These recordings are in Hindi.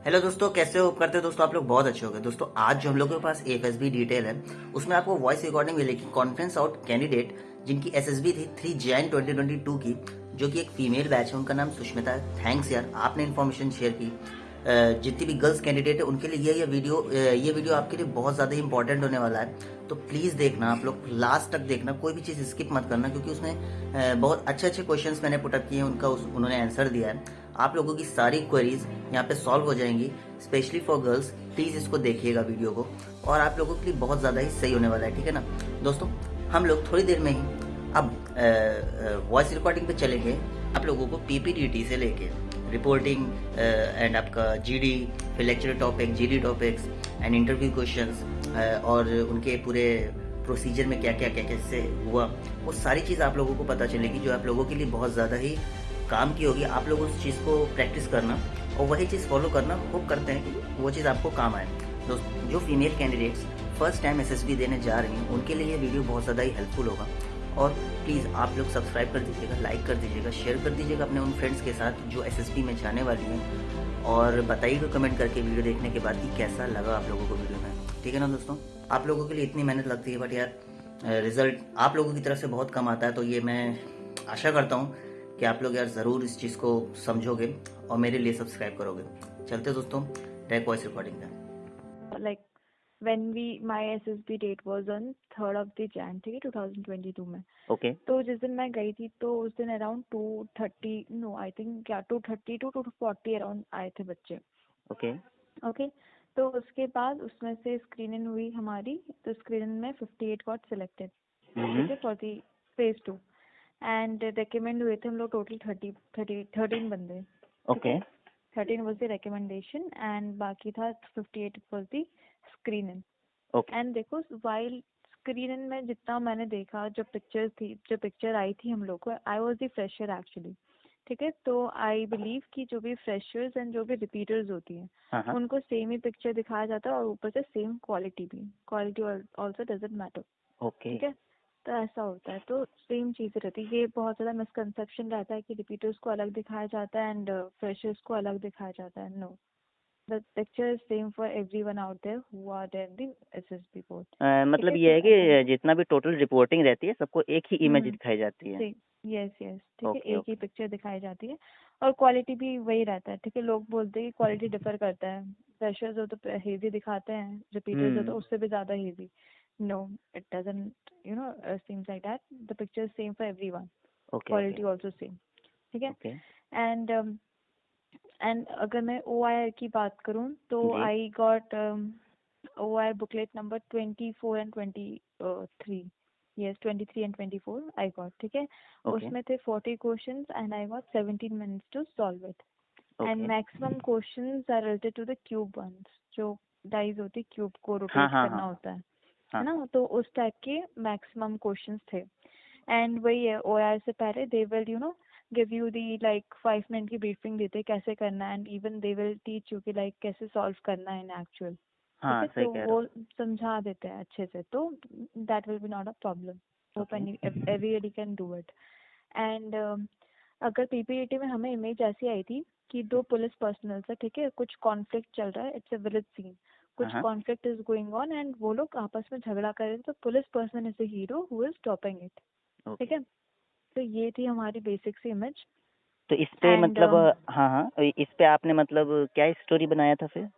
हेलो दोस्तों, कैसे हो? करते हो दोस्तों, आप लोग बहुत अच्छे हो गए। दोस्तों आज जो हम लोग के पास एफएसबी डिटेल है, उसमें आपको वॉइस रिकॉर्डिंग मिलेगी कॉन्फ्रेंस आउट कैंडिडेट जिनकी एसएसबी थी 3 जैन 2022 की, जो कि एक फीमेल बैच है। उनका नाम सुष्मिता है। थैंक्स यार, आपने इन्फॉर्मेशन शेयर की। जितनी भी गर्ल्स कैंडिडेट है उनके लिए ये वीडियो आपके लिए बहुत ज़्यादा इंपॉर्टेंट होने वाला है। तो प्लीज़ देखना, आप लोग लास्ट तक देखना, कोई भी चीज़ स्किप मत करना, क्योंकि उसमें बहुत अच्छे अच्छे क्वेश्चंस मैंने पुटअप किए हैं, उन्होंने आंसर दिया है। आप लोगों की सारी क्वेरीज यहाँ पे सॉल्व हो जाएंगी, स्पेशली फॉर गर्ल्स। प्लीज़ इसको देखिएगा वीडियो को, और आप लोगों के लिए बहुत ज़्यादा ही सही होने वाला है, ठीक है ना दोस्तों। हम लोग थोड़ी देर में ही अब वॉइस रिकॉर्डिंग पे चलेंगे। आप लोगों को पीपीडीटी से लेके रिपोर्टिंग एंड आपका जीडी, फिर lecture topic, GD topics and interview questions, और उनके पूरे प्रोसीजर में क्या क्या कैसे हुआ, वो सारी चीज़ आप लोगों को पता चलेगी, जो आप लोगों के लिए बहुत ज़्यादा ही काम की होगी। आप लोग उस चीज़ को प्रैक्टिस करना और वही चीज़ फॉलो करना। होप करते हैं कि वो चीज़ आपको काम आए। दोस्त, जो female candidates first time SSB देने जा रही हैं, उनके लिए ये वीडियो बहुत ज़्यादा ही हेल्पफुल होगा। और प्लीज़ आप लोग सब्सक्राइब कर दीजिएगा, लाइक कर दीजिएगा, शेयर कर दीजिएगा अपने उन फ्रेंड्स के साथ जो एसएसबी में जाने वाली हैं। और बताइएगा कमेंट करके वीडियो देखने के बाद कि कैसा लगा आप लोगों को वीडियो में, ठीक है ना दोस्तों। आप लोगों के लिए इतनी मेहनत लगती है, बट यार रिजल्ट आप लोगों की तरफ से बहुत कम आता है। तो ये मैं आशा करता हूँ कि आप लोग यार ज़रूर इस चीज़ को समझोगे और मेरे लिए सब्सक्राइब करोगे। चलते दोस्तों टैग वॉइस रिकॉर्डिंग पे। like when we my SSB date was on 3rd of the Jan, ठीक है, 2022 में। ओके तो जिस दिन मैं गई थी तो उस दिन अराउंड 230, नो आई थिंक क्या 230 टू 240 अराउंड आए थे बच्चे। ओके ओके, तो उसके बाद उसमें से स्क्रीनिंग हुई हमारी, तो स्क्रीनिंग में 58 गॉट सिलेक्टेड, ठीक है, for the phase 2। And recommend हुए थे हम लोग टोटल 13 बंदे, ठीक ओके है। 13 was the recommendation and बाकी था 58 was the screening। Okay and देखो वाइल स्क्रीनिंग में जितना मैंने देखा, जो पिक्चर आई थी हम लोग को, I was the fresher actually, ठीक है। तो आई बिलीव कि जो भी फ्रेशर्स एंड जो भी रिपीटर्स होती हैं हाँ हाँ उनको सेम ही पिक्चर दिखाया जाता है, और ऊपर से सेम क्वालिटी भी, quality also doesn't matter, okay ठीक है। तो ऐसा होता है, तो सेम चीज़ें रहती है। ये बहुत ज़्यादा मिसकंसेप्शन रहता है कि रिपीटर्स को अलग दिखाया जाता है एंड फ्रेशर्स को अलग दिखाया जाता है। No, the picture is same for everyone out there who are there in the SSB board, ठीक मतलब है। ये तो है ऐसा कि जितना भी टोटल रिपोर्टिंग रहती है सबको एक ही इमेज दिखाई जाती है। सेम, यस यस, ठीक है, ओके एक ही ओके पिक्चर दिखाई जाती है। और क्वालिटी भी वही रहता है, ठीक है। लोग बोलते हैं कि क्वालिटी डिफर करता है, फ्रेशर्स हो तो हेजी दिखाते हैं, रिपीटर्स हो तो हम्म उससे भी ज़्यादा hazy. No, it doesn't seems like that. The picture is same for everyone, okay okay quality also same, ठीक है। ओके एंड अगर मैं OIR की बात करूं तो जी I got OIR booklet number 24 and 23, yes 23 and 24 I got, ठीक है। ओके उसमें थे 40 questions and I got 17 minutes to solve it. And okay maximum questions are related to the cube ones, जो डाइज होती क्यूब को हाँ रोटेट हाँ करना हाँ होता है हाँ ना। तो उस टाइप के मैक्सिमम क्वेश्चंस थे। एंड वही है, OIR से पहले they will give you the like 5 minute की ब्रीफिंग देते कैसे करना है, and even they will teach you कि लाइक कैसे सॉल्व करना है इन एक्चुअल, ठीक हाँ है। सही तो कह रहे वो समझा देते हैं अच्छे से, तो that will be not a problem. हो। Hope okay everybody can do it. And अगर पीपीईटी में हमें इमेज ऐसी आई थी कि दो पुलिस पर्सनल है, ठीक है, कुछ कॉन्फ्लिक्ट चल रहा है, इट्स अ विलेज सीन, हाँ कुछ हाँ conflict is going on and वो लोग आपस में झगड़ा कर रहे थे, तो police person is the hero who is stopping it, ठीक ओके। है। तो ये थी हमारी बेसिक सी इमेज। तो इस पे एंड मतलब हाँ हाँ, इस पे आपने मतलब क्या स्टोरी बनाया था फिर?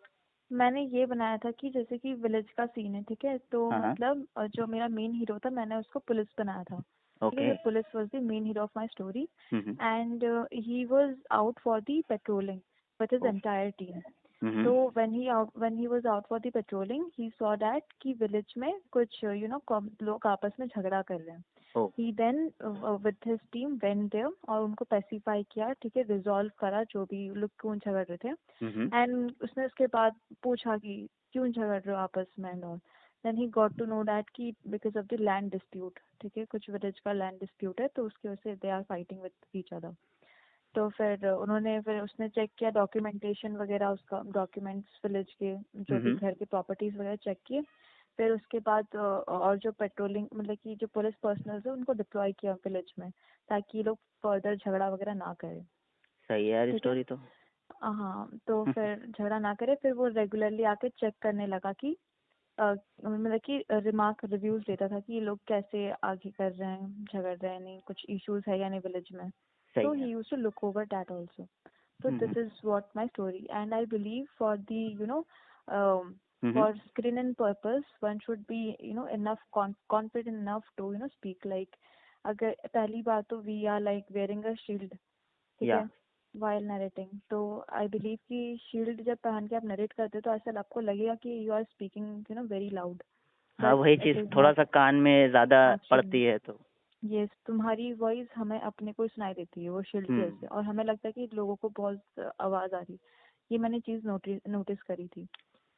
मैंने ये बनाया था कि जैसे कि विलेज का सीन है, ठीक है, तो हाँ हाँ मतलब जो मेरा मेन हीरो था मैंने उसको पुलिस बनाया था, ठीक है। ओके तो police was the main hero of my story hmm and he was out for the patrolling with his oh entire team. Hmm तो when he was out for the patrolling, he saw that कि विलेज में कुछ लोग आपस में झगड़ा कर रहे हैं। ओ he then with his team went there और उनको पेसिफाई किया, ठीक है, रिजॉल्व करा जो भी लोग क्यों झगड़ रहे थे। हम्म एंड उसने उसके बाद पूछा कि क्यों झगड़ रहे हो आपस में and all. Then he got to know that कि because of the land dispute, ठीक है, कुछ विलेज का लैंड डिस्प्यूट है, तो उसकी वजह से they are fighting with each other. तो फिर उसने चेक किया डॉक्यूमेंटेशन वगैरह, उसका डॉक्यूमेंट्स विलेज के जो भी हम्म घर के प्रॉपर्टीज वगैरह चेक किए। फिर उसके बाद और जो पेट्रोलिंग मतलब कि जो पुलिस पर्सनल है उनको डिप्लॉय किया विलेज में, ताकि ये लोग फर्दर झगड़ा वगैरह ना करें, सही है यार ठीक है। स्टोरी तो। हाँ, तो फिर झगड़ा ना करे, फिर वो रेगुलरली आके चेक करने लगा कि मतलब कि रिमार्क रिव्यूज देता था कि ये लोग कैसे आगे कर रहे हैं, झगड़ रहे हैं नहीं, कुछ इश्यूज है या नहीं विलेज में. सही तो है। He used to look over that also. So this hmm. is what my story, and I believe for the hmm. for screen and purpose, one should be enough confident enough to speak. Like अगर पहली बात तो we are like wearing a shield, ठीक या है, while narrating. तो I believe कि shield जब पहन के आप narrate करते हो तो ऐसा आपको लगेगा कि you are speaking very loud, हाँ, but वही it चीज is थोड़ा सा not कान में ज्यादा actually. पड़ती है तो। यस, तुम्हारी वॉइस हमें अपने को सुनाई देती है वो शील्ड की वजह से, हम्म। और हमें लगता है कि लोगों को बहुत आवाज आ रही. ये मैंने चीज नोटिस करी थी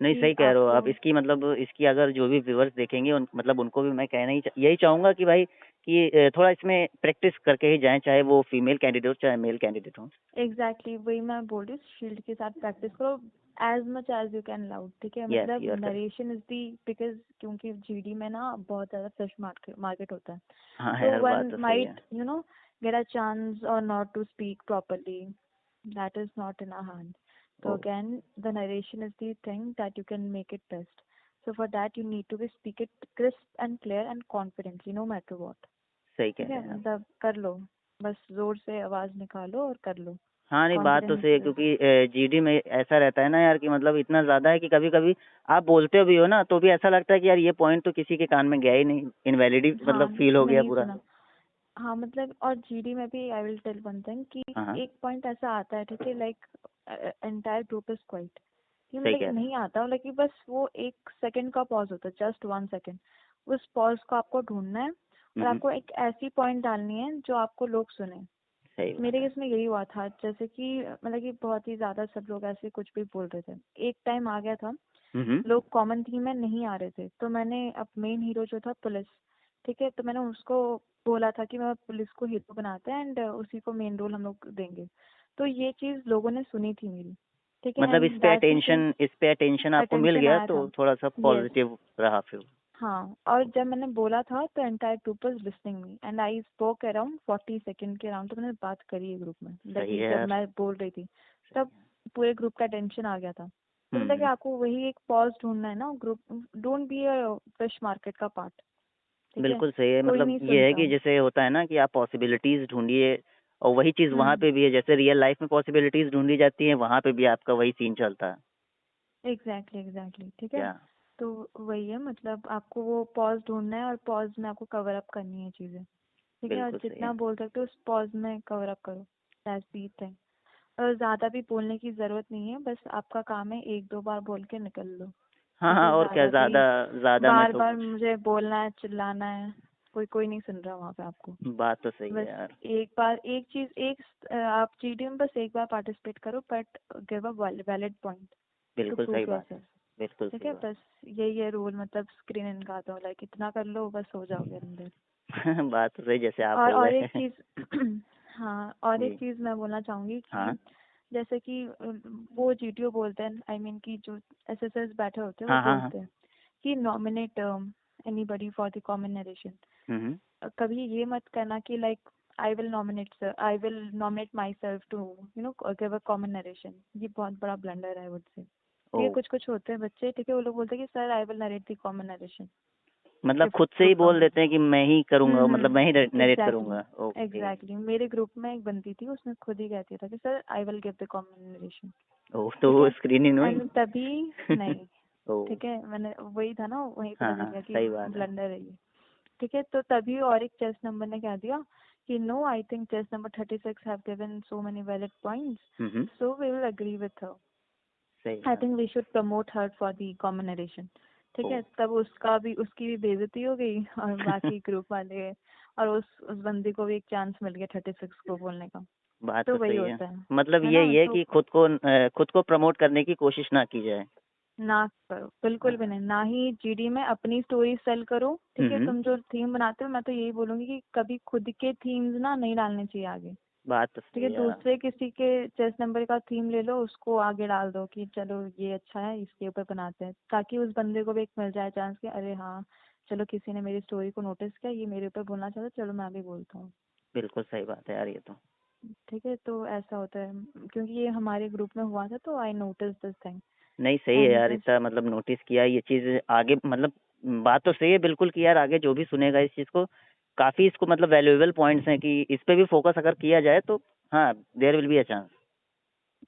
नहीं, कि सही कह रहे हो आपको. आप। इसकी मतलब इसकी अगर जो भी व्यूअर्स देखेंगे मतलब उनको भी मैं कहना ही यही चाहूंगा कि भाई कि थोड़ा इसमें प्रैक्टिस करके ही जाएं, चाहे वो फीमेल कैंडिडेट हो चाहे मेल कैंडिडेट हो। एग्जैक्टली वही मैं बोल रही हूँ, शील्ड के साथ प्रैक्टिस करो as much as you can loud, ठीक है. यस, मतलब you are correct. Narration is the, because क्योंकि जीडी में ना बहुत ज्यादा फिश मार्केट होता है. हाँ So यार, बात one तो सही है। might get a chance or not to speak properly. That is not in our hand. So O, again, the narration is the thing that you can make it best. So for that you need to be speak it crisp and clear and confidently, no matter what. सही कह ठीक है, रहे हैं आप। मतलब कर लो, बस जोर से आवाज निकालो और कर लो. हाँ, नहीं, बात तो कॉन्फिडेंस सही है इज. क्योंकि जीडी में ऐसा रहता है ना यार कि मतलब इतना ज्यादा है कि कभी कभी आप बोलते भी हो ना तो भी ऐसा लगता है कि यार ये पॉइंट तो किसी के कान में गया ही नहीं, इनवैलिड हाँ, मतलब फील हो गया नहीं पूरा। सुना. हाँ मतलब, और जीडी में भी I will tell one thing कि हाँ हाँ, एक पॉइंट ऐसा आता है, ठीक है, like entire group is quite, कि सही मतलब कह रहे नहीं आता, मतलब कि बस वो 1 सेकंड का पॉज होता है, जस्ट 1 सेकंड. उस पॉज को आपको ढूंढना है हैं। और आपको एक ऐसी पॉइंट डालनी है जो आपको लोग सुने. सही बात मेरे है। केस में यही हुआ था, जैसे कि मतलब कि बहुत ही ज्यादा सब लोग ऐसे कुछ भी बोल रहे थे. एक टाइम आ गया था, हम्म। लोग कॉमन थीम में नहीं आ रहे थे, तो मैंने अब मेन हीरो जो था पुलिस, ठीक है, तो मैंने उसको बोला था कि मैं पुलिस को हीरो बनाते हैं एंड उसी को मेन रोल हम लोग देंगे. तो ये चीज लोगों ने सुनी थी मेरी, ठीक है, मतलब एंड दैट ही थिंग इस पे अटेंशन आपको मिल अटेंशन गया आया तो था. थोड़ा सा यस. पॉजिटिव रहा फिर। हाँ, और जब मैंने बोला था तो entire group was listening me and I spoke around 40 second के अराउंड, तो मैंने बात करी है ग्रुप में, सही लगी है जब यार। मैं बोल रही थी सही तब है। पूरे ग्रुप का अटेंशन आ गया था. तो मतलब कि हम्म। आपको वही एक पॉज ढूंढना है ना, group don't be a fish market का पार्ट, ठीक है. बिल्कुल सही है। कोई मतलब नहीं ये है सुनता. कि जैसे होता है ना कि आप पॉसिबिलिटीज ढूंढिए और वही चीज वहां हम्म. पे भी है, जैसे रियल लाइफ में पॉसिबिलिटीज ढूंढी जाती है वहां पे भी आपका वही सीन चलता है। एग्जैक्टली, ठीक है. क्या? तो वही है, मतलब आपको वो पॉज ढूंढना है और पॉज में आपको कवर अप करनी है चीजें, ठीक है, और बिल्कुल सही जितना है। बोल सकते हो उस पॉज में कवर अप करो. That's the thing. और ज्यादा भी बोलने की जरूरत नहीं है, बस आपका काम है 1-2 बार बोल के निकल लो, हाँ हाँ, क्योंकि और क्या, ज्यादा भी ज्यादा ज्यादा में बार तो बार कुछ। मुझे बोलना है, चिल्लाना है, कोई कोई नहीं सुन रहा वहाँ पे आपको. बात तो सही है बस यार। एक बार एक चीज, आप जीडी में बस एक बार पार्टिसिपेट करो, but give a valid point two बिल्कुल सही प्रूव बात है। योरसेल्फ. बिल्कुल ठीक सही है, बात बस यही है रूल, मतलब स्क्रीन इन का तो लाइक इतना कर लो बस हो जाओगे अंदर. है। बात तो सही जैसे आप बोल और रहे एक हैं। चीज हाँ, और एक जी। चीज मैं बोलना चाहूंगी कि हाँ जैसे कि वो जीटीओ बोलते हैं, आई मीन कि जो एसएसएस बैठे होते हैं वो हाँ हाँ हाँ। बोलते हैं कि nominate anybody for the common narration. Hmm. कभी ये मत करना कि like I will nominate myself to give a common narration. ये बहुत बड़ा ब्लंडर है, आई वुड से. ओ, ठीक है, कुछ कुछ होते हैं बच्चे, ठीक है, वो लोग बोलते हैं कि sir I will narrate the common narration मतलब इफ खुद से ही ग्रुप बोल कम्स. देते हैं कि मैं ही करूंगा, मतलब मैं ही नरेट एग्जैक्टली. करूंगा। ओके। एग्जैक्टली मेरे ग्रुप में एक बंदी थी, उसने खुद ही कहती था कि sir I will give the common narration. Oh, तो ठीक वो है, स्क्रीन इन हुई। एंड तभी नहीं. ओ, ठीक है, मैंने वही था ना, वही पता हाँ चल हाँ, गया कि सही बात है। ब्लंडर है ये. ठीक है, तो तभी और एक चेस नंबर ने कह दिया कि no, I think chest number 36 have given so many valid hmm. Points, so we will agree with her. सही आई बात think we should promote her for the common narration. ठीक है। है, तब उसकी भी बेइज्जती हो गई और बाकी ग्रुप वाले, और उस बंदी को भी एक चांस मिल गया 36 को बोलने का. बात तो तो वही सही है। होता मतलब है ये ना. है तो कि खुद को प्रमोट करने की कोशिश ना की जाए। ना करो, बिल्कुल भी हाँ। नहीं. ना ही जीडी में अपनी स्टोरी सेल करो, ठीक है. हम्म। तुम जो थीम बनाते हो, मैं तो यही बोलूंगी कि कभी खुद के थीम्स ना नहीं डालने चाहिए आगे. बात तो ठीक है, सही है। दूसरे किसी के चेस नंबर का थीम ले लो, उसको आगे डाल दो कि चलो ये अच्छा है, इसके ऊपर बनाते हैं, ताकि उस बंदे को भी एक मिल जाए चांस कि अरे हाँ, चलो किसी ने मेरी स्टोरी को नोटिस किया, ये मेरे ऊपर बोलना चाहता, चलो मैं भी बोलता हूँ. बिल्कुल सही बात है यार ये तो। ठीक है, तो ऐसा होता है क्योंकि ये हमारे ग्रुप में हुआ था, तो आई नोटिस दिस थिंग नहीं सही है एंड यार, दिस। इतना मतलब नोटिस किया ये चीज़ आगे, मतलब बात तो सही है बिल्कुल कि यार आगे जो भी सुनेगा इस चीज़ को, काफ़ी इसको मतलब वैल्यूएबल पॉइंट्स हैं कि इस पे भी फोकस अगर किया जाए तो हाँ, there will be a chance.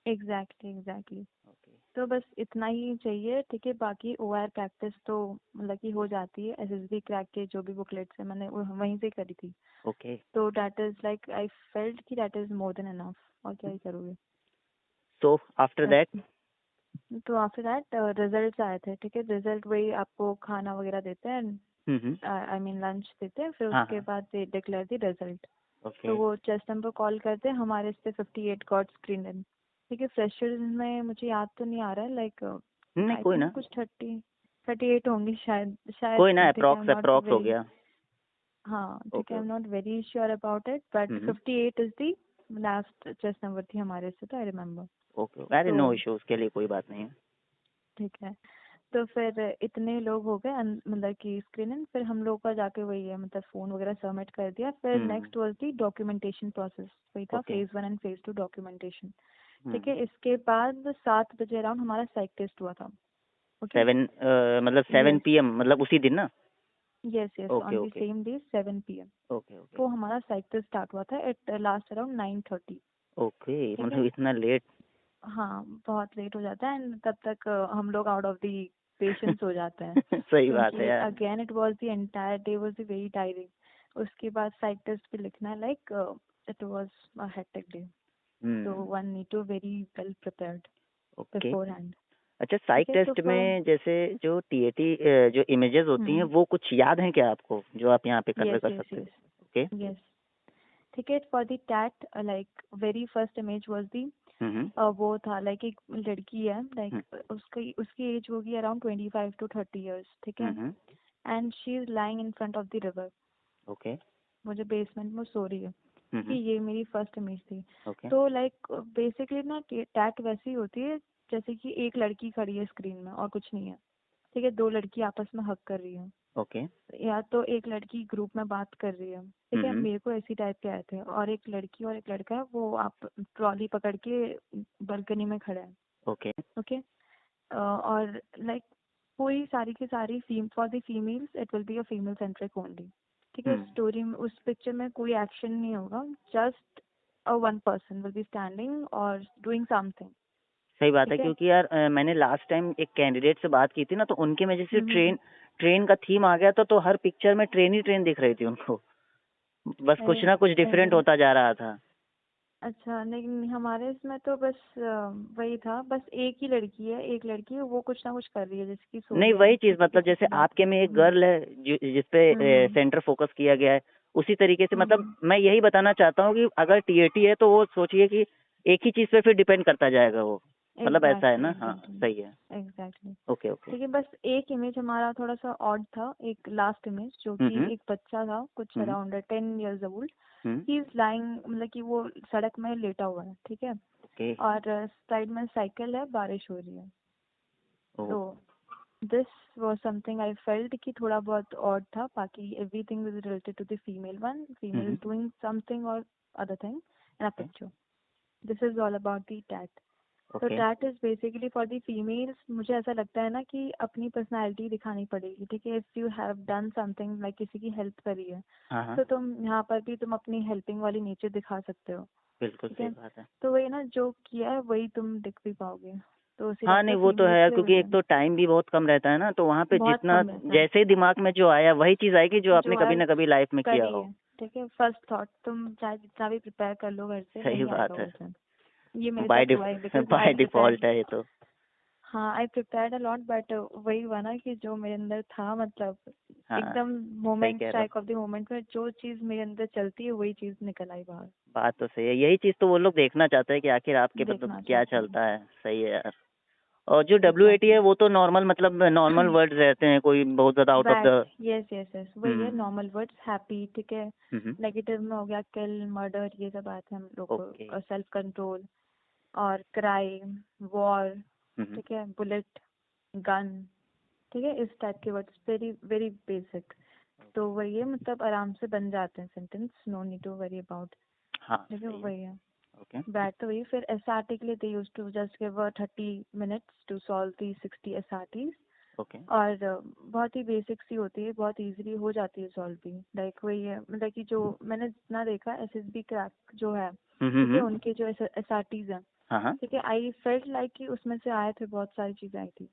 Exactly. तो बस इतना ही चाहिए, ठीक है। बाकी ओआर प्रैक्टिस तो मतलब कि हो जाती है, एसएसबी क्रैक के जो भी बुकलेट्स है मैंने वो वहीं से करी थी। ओके। तो that is like I felt कि that is more than enough, और क्या ही करोगे। So after that? तो आफ्टर दैट रिजल्ट्स आए थे, ठीक है। रिजल्ट वही आपको खाना वगैरह देते हैं, आई मीन लंच देते हैं, फिर हाँ उसके हाँ। बाद they declare the result. Okay. तो वो चेस्ट नंबर कॉल करते हैं, हमारे इस पे 58 गॉट स्क्रीन इन, ठीक है। फ्रेशर्स में मुझे याद तो नहीं आ रहा है, लाइक नहीं आई कोई थिंक ना, कुछ 38 होंगे शायद कोई ना, शायद, ठीक है। I M approx not approx हो वेरी, गया। हाँ ठीक है, okay I am okay. Not very sure about it, but 58 is the last chest number थी हमारे से, तो आई रिमेम्बर। ओके, अरे तो नो इशू, उसके लिए कोई बात नहीं है। ठीक है, तो फिर इतने लोग हो गए मतलब कि स्क्रीनिंग, फिर हम लोग का जाके वही है, मतलब फोन वगैरह सबमिट कर दिया। फिर next was the documentation process, वही था okay. Phase 1 and phase 2 documentation, ठीक हम्म। है। इसके बाद 7 बजे अराउंड हमारा साइक टेस्ट हुआ था। ओके, 7 मतलब 7 यस PM मतलब उसी दिन ना? Yes yes, okay on the okay same day 7 PM। Okay okay तो हमारा साइक टेस्ट स्टार्ट हुआ था एट लास्ट अराउंड 9:30, ओके, ठीक है। मतलब इतना लेट? हाँ बहुत लेट हो जाता है, एंड तब तक हम लोग आउट ऑफ दी पेशेंस हो जाते हैं, सही बात है क्योंकि यार। Again it was the entire day was very tiring. उसके बाद साइक टेस्ट भी लिखना है, like it was a hectic day, तो one need to very well prepared okay. Beforehand, अच्छा, ठीक साइक है। तो टेस्ट फिर में जैसे जो टीएटी जो इमेजेस होती हैं वो कुछ याद हैं क्या आपको, जो आप यहाँ पे कन्वे यस कर यस सकते यस हो? ओके। यस, ठीक है। For the TAT like very first image was दी, हम्म वो था लाइक एक लड़की है, हम्म लाइक उसकी उसकी एज होगी अराउंड 25 to 30 years, ठीक है। Hmm, and she is lying in front of the river, okay. मुझे बेसमेंट में सो रही है, ठीक है। हम्म, ये मेरी फर्स्ट इमेज थी। ओके तो लाइक बेसिकली ना टैट वैसी होती है जैसे कि एक लड़की खड़ी है स्क्रीन में और कुछ नहीं है, ठीक है। दो लड़की आपस में हग कर रही है, ओके। या तो एक लड़की ग्रुप में बात कर रही है, ठीक है। हम्म, मेरे को ऐसी टाइप के आए थे, और एक लड़की और एक लड़का है, वो आप ट्रॉली पकड़ के बालकनी में खड़ा है, ओके। ओके। और लाइक पूरी सारी की सारी for the females it will be a female centric only, ठीक है। स्टोरी में उस पिक्चर में कोई एक्शन नहीं होगा, just a one person will be standing और डूइंग समथिंग, सही बात है, ठीक है। क्योंकि यार मैंने लास्ट टाइम एक कैंडिडेट से बात की थी ना, तो उनके में जैसे हम्म। ट्रेन का थीम आ गया था, तो हर पिक्चर में ट्रेन ही ट्रेन दिख रही थी उनको, बस अरे कुछ ना कुछ सही डिफरेंट है। होता जा रहा था। अच्छा, नहीं हमारे इसमें तो बस वही था, बस एक ही लड़की है, एक लड़की है, वो कुछ ना कुछ कर रही है, जैसे कि सो नहीं गया है, वही चीज, ठीक है, मतलब किसी जैसे से बात आपके कर में रहा एक है। गर्ल है जिसपे हम्म सेंटर फोकस किया गया है, उसी तरीके से मतलब हम्म, मैं यही बताना चाहता हूँ कि अगर टीएटी है तो वो सोचिए कि एक ही चीज पे फिर डिपेंड करता जाएगा वो, मतलब ऐसा है एग्जैक्टली ना? हाँ एग्जैक्टली सही है। Exactly, okay okay. ठीक है। बस एक इमेज हमारा थोड़ा सा ऑड था, एक लास्ट इमेज, जो कि हम्म एक बच्चा था कुछ hmm around 10 years old, hmm, he is lying, मतलब कि वो सड़क में लेटा हुआ है, ठीक है। ओके। और साइड में साइकिल है, बारिश हो रही है। ओ तो this was something I felt कि थोड़ा बहुत ऑड था, बाकी everything is related to the female one, female hmm is doing something और other thing in a okay picture. This is all about the TAT. तो okay. TAT is basically for the females, मुझे ऐसा लगता है ना कि अपनी पर्सनालिटी दिखानी पड़ेगी, ठीक है। If you have done something, like किसी की हेल्प करी है, हाँ हाँ, तो तुम यहाँ पर भी तुम अपनी हेल्पिंग वाली नेचर दिखा सकते हो, बिल्कुल ठीक सही है। बात है। तो वही ना, जो किया है वही तुम दिख भी पाओगे, तो उसी हाँ बात नहीं है, वो तो है फीमेल्स यार, पे क्योंकि वही एक है, तो टाइम भी बहुत कम रहता है ना, तो वहाँ पे बहुत जितना कम रहता है। जैसे ही दिमाग में जो आया वही चीज आएगी जो आपने जो कभी है ना कभी लाइफ में किया करी हो। है, ठीक है। फर्स्ट थॉट तुम चाहे जितना भी प्रिपेयर कर लो घर से, सही वही आएगा बात है। उस दिन। ये मेरे बाय साथ हुआ है, because I by prepare, default है ये तो। हाँ I prepared a lot, but वही हुआ ना कि जो मेरे अंदर था, मतलब हाँ एकदम सही मोमेंट, कह रहे हो। स्ट्राइक ऑफ द मोमेंट में जो चीज मेरे अंदर चलती है वही चीज निकल आई बाहर। बात तो सही है, यही चीज तो वो लोग देखना चाहते हैं कि आखिर आपके मतलब देखना क्या चाहते हैं, चलता है। सही है यार। और जो WAT है एग्जैक्टली। वो तो नॉर्मल, मतलब नॉर्मल वर्ड्स रहते हैं, कोई बहुत ज्यादा out of bad, the. Yes yes yes, वही है हम्म नॉर्मल वर्ड्स, हैप्पी, ठीक है। हम्म, नेगेटिव में हो गया किल, मर्डर, ये सब आते हैं हम लोग ओके। को, सेल्फ कंट्रोल और क्राई, वॉर, हम्म, ठीक है, बुलेट, गन, ठीक है, इस टाइप के वर्ड्स, वेरी वेरी बेसिक। तो वही है, मतलब आराम से बन जाते हैं sentence, no need to worry about. हाँ ठीक है, सही है। वही है। ओके बैठ तो वही, फिर SRT के लिए they use to just give 30 minutes to solve the 60 SRTs। Okay. और बहुत ही बेसिक सी होती है, बहुत इजीली हो जाती है सॉल्व भी। लाइक वही है, मतलब कि जो मैंने जितना देखा SSB क्रैक जो है, ठीक है, उनके जो SRTs हैं, हाँ हाँ ठीक है, आई फेल्ट लाइक कि उसमें से आए थे, बहुत सारी चीजें आई थी।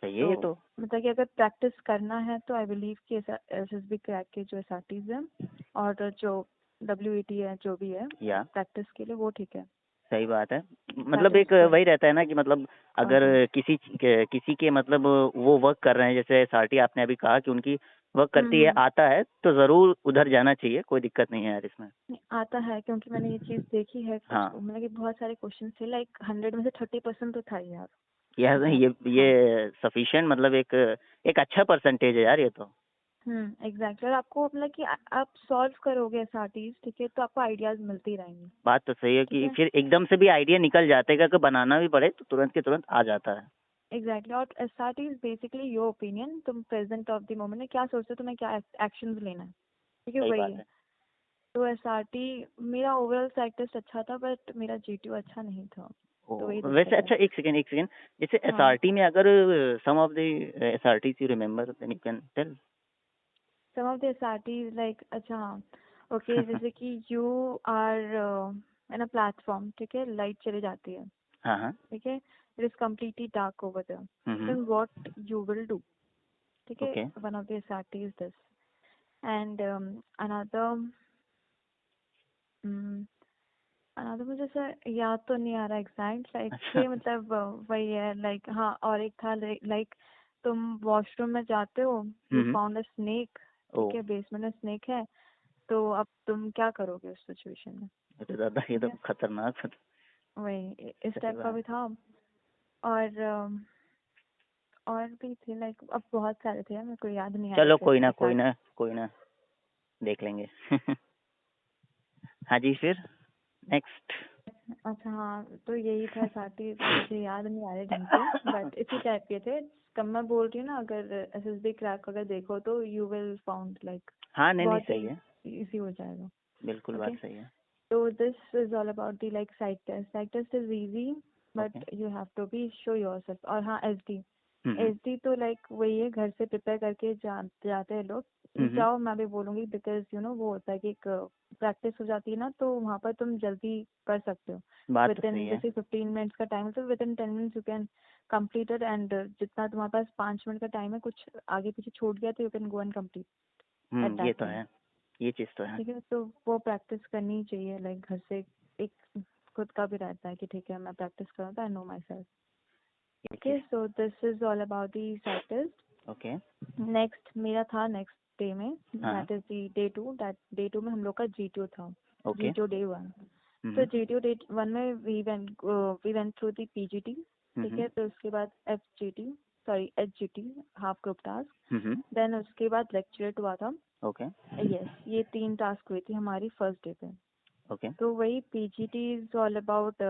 सही है ये तो तो। मतलब कि अगर प्रैक्टिस करना है तो आई बिलीव कि SSB क्रैक के जो SRTs हैं और जो WET है, जो भी है या प्रैक्टिस के लिए, वो ठीक है। सही बात है। मतलब दैट इज एक गुड। वही रहता है ना कि मतलब अगर किसी के मतलब वो वर्क कर रहे हैं, जैसे एसआरटी आपने अभी कहा कि उनकी वर्क करती है, आता है, तो जरूर उधर जाना चाहिए, कोई दिक्कत नहीं है यार इसमें। आता है, क्योंकि मैंने ये चीज देखी है कुछ, हाँ मतलब कि बहुत सारे क्वेश्चन थे, लाइक 100 में से 30% तो था ही यार। यार बहुत, हाँ। ये सफिशिएंट, मतलब एक अच्छा परसेंटेज है यार ये तो। एग्जैक्टली। और आपको मतलब कि आप सॉल्व करोगे SRTs, ठीक है, तो आपको आइडियाज मिलते ही रहेंगे। बात तो सही है ठीक कि है, फिर एकदम से भी आइडिया निकल जाता है कि अगर बनाना भी पड़े तो तुरंत के तुरंत आ जाता है। एग्जैक्टली। और SRT is basically your opinion, तुम प्रेजेंट ऑफ द मोमेंट में क्या सोचते हो, तुम्हें क्या एक्शंस लेना है, ठीक है, सही वही बात है। है। तो SRT, मेरा ओवरऑल सैक टेस्ट अच्छा था, बट मेरा GTO अच्छा नहीं था, तो वही वैसे दिक्कत है। अच्छा, एक सेकेंड, जैसे हाँ, एसआरटी में अगर some of the SRT you remember then you can tell. some of the SRTs like, अच्छा हाँ, ओके, जैसे कि you are in a platform, ठीक है, लाइट चली जाती है, हाँ हाँ। ठीक है, it is completely dark over there, hmm. then what you will do, ठीक है, okay. one of the SRT is this। and another um, another मुझे सर याद तो नहीं आ रहा एग्जैक्ट, लाइक अच्छा। कि मतलब वही है, लाइक हाँ, और एक था लाइक तुम वॉशरूम में जाते हो, you hmm. Found a snake, oh, ठीक है, बेसमेंट में स्नेक है, तो अब तुम क्या करोगे उस सिचुएशन में, अरे दादा ये ठीक तो है, खतरनाक है। वही इस सही टाइप का बात। भी था। और और भी थे, लाइक अब बहुत सारे थे, मेरे को याद नहीं आ चलो रहे थे SRT। कोई ना देख लेंगे। हाँ जी, फिर नेक्स्ट। अच्छा हाँ, तो यही था SRT, मुझे याद नहीं आ रहे ढंग से, बट इसी टाइप के थे। कम मैं बोल रही हूँ ना, अगर SSB क्रैक अगर देखो तो यू विल फाउंड लाइक हाँ नहीं नहीं बहुत ही सही है, इजी हो जाएगा। बिल्कुल ओके, बात सही है। तो this is all about the like side test. Side test is easy, okay. But you have to be show yourself. और हाँ, SD, हम्म। SD तो लाइक वही है, घर से प्रिपेयर करके जाते हैं लोग। जाओ, मैं भी बोलूंगी, बिकॉज वो होता है कि एक प्रैक्टिस हो जाती है ना, तो वहाँ पर तुम जल्दी कर सकते हो। बात तो विद इन सही है। जैसे 15 मिनट्स का टाइम है, तो with in 10 minutes you can complete it. And जितना तुम्हारे पास 5 मिनट का टाइम है, कुछ आगे पीछे छूट गया तो you can go and complete at ये दैट तो टाइम। है, ये चीज़ तो है। ठीक है, तो वो प्रैक्टिस करनी चाहिए, लाइक घर से एक खुद का भी रहता है कि ठीक है, मैं प्रैक्टिस करूँ तो आई नो माई सेल्फ। ये ओके, चीज़। So this is all about the side test. Okay. Next मेरा था नेक्स्ट डे में, हाँ। That is the Day 2। That Day 2 में हम लोग का GTO था, ओके। GTO Day 1। तो हम्म। GTO Day 1 में we went through the PGT, ठीक है, फिर उसके बाद FGT, sorry HGT, half group task, hmm. Then उसके बाद लेक्चरेट हुआ था। ओके। यस, ये 3 टास्क हुई थी हमारी फर्स्ट डे पे। ओके। तो वही PGT is all about,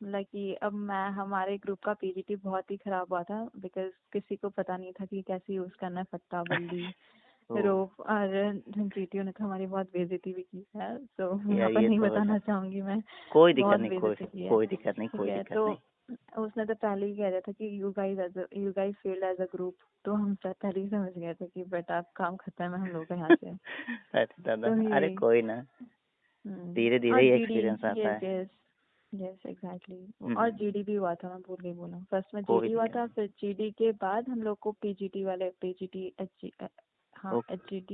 like कि अब मैं, हमारे ग्रुप का PGT बहुत ही खराब हुआ था, बिकॉज किसी को पता नहीं था कि कैसे यूज करना है फट्टा बल्ली ओ रोप। और GTO ने तो हमारी बहुत बेइज्जती भी की है, सो यहाँ यार पर ये नहीं तो है। बताना चाहूंगी मैं, कोई दिक्कत बहुत नहीं, बेइज्जती की है। कोई दिक्कत नहीं, ठीक कोई है, दिक्कत तो नहीं। उसने तो पहले ही कह दिया था कि you guys failed as a group. तो हम सब पहले ही समझ गए थे कि बेटा अब काम खत्म है हम लोग का यहाँ से। अरे दादा, तो अरे यही। कोई ना, धीरे धीरे और ही GD, एक्सपीरियंस आता यस है। Yes yes exactly. और GD भी हुआ था, मैं भूल गई बोलना, फर्स्ट में कोई GD हुआ दिक्कत था, नहीं। फिर GD के बाद हम लोग को PGT वाले PGT हाँ ओके। HGT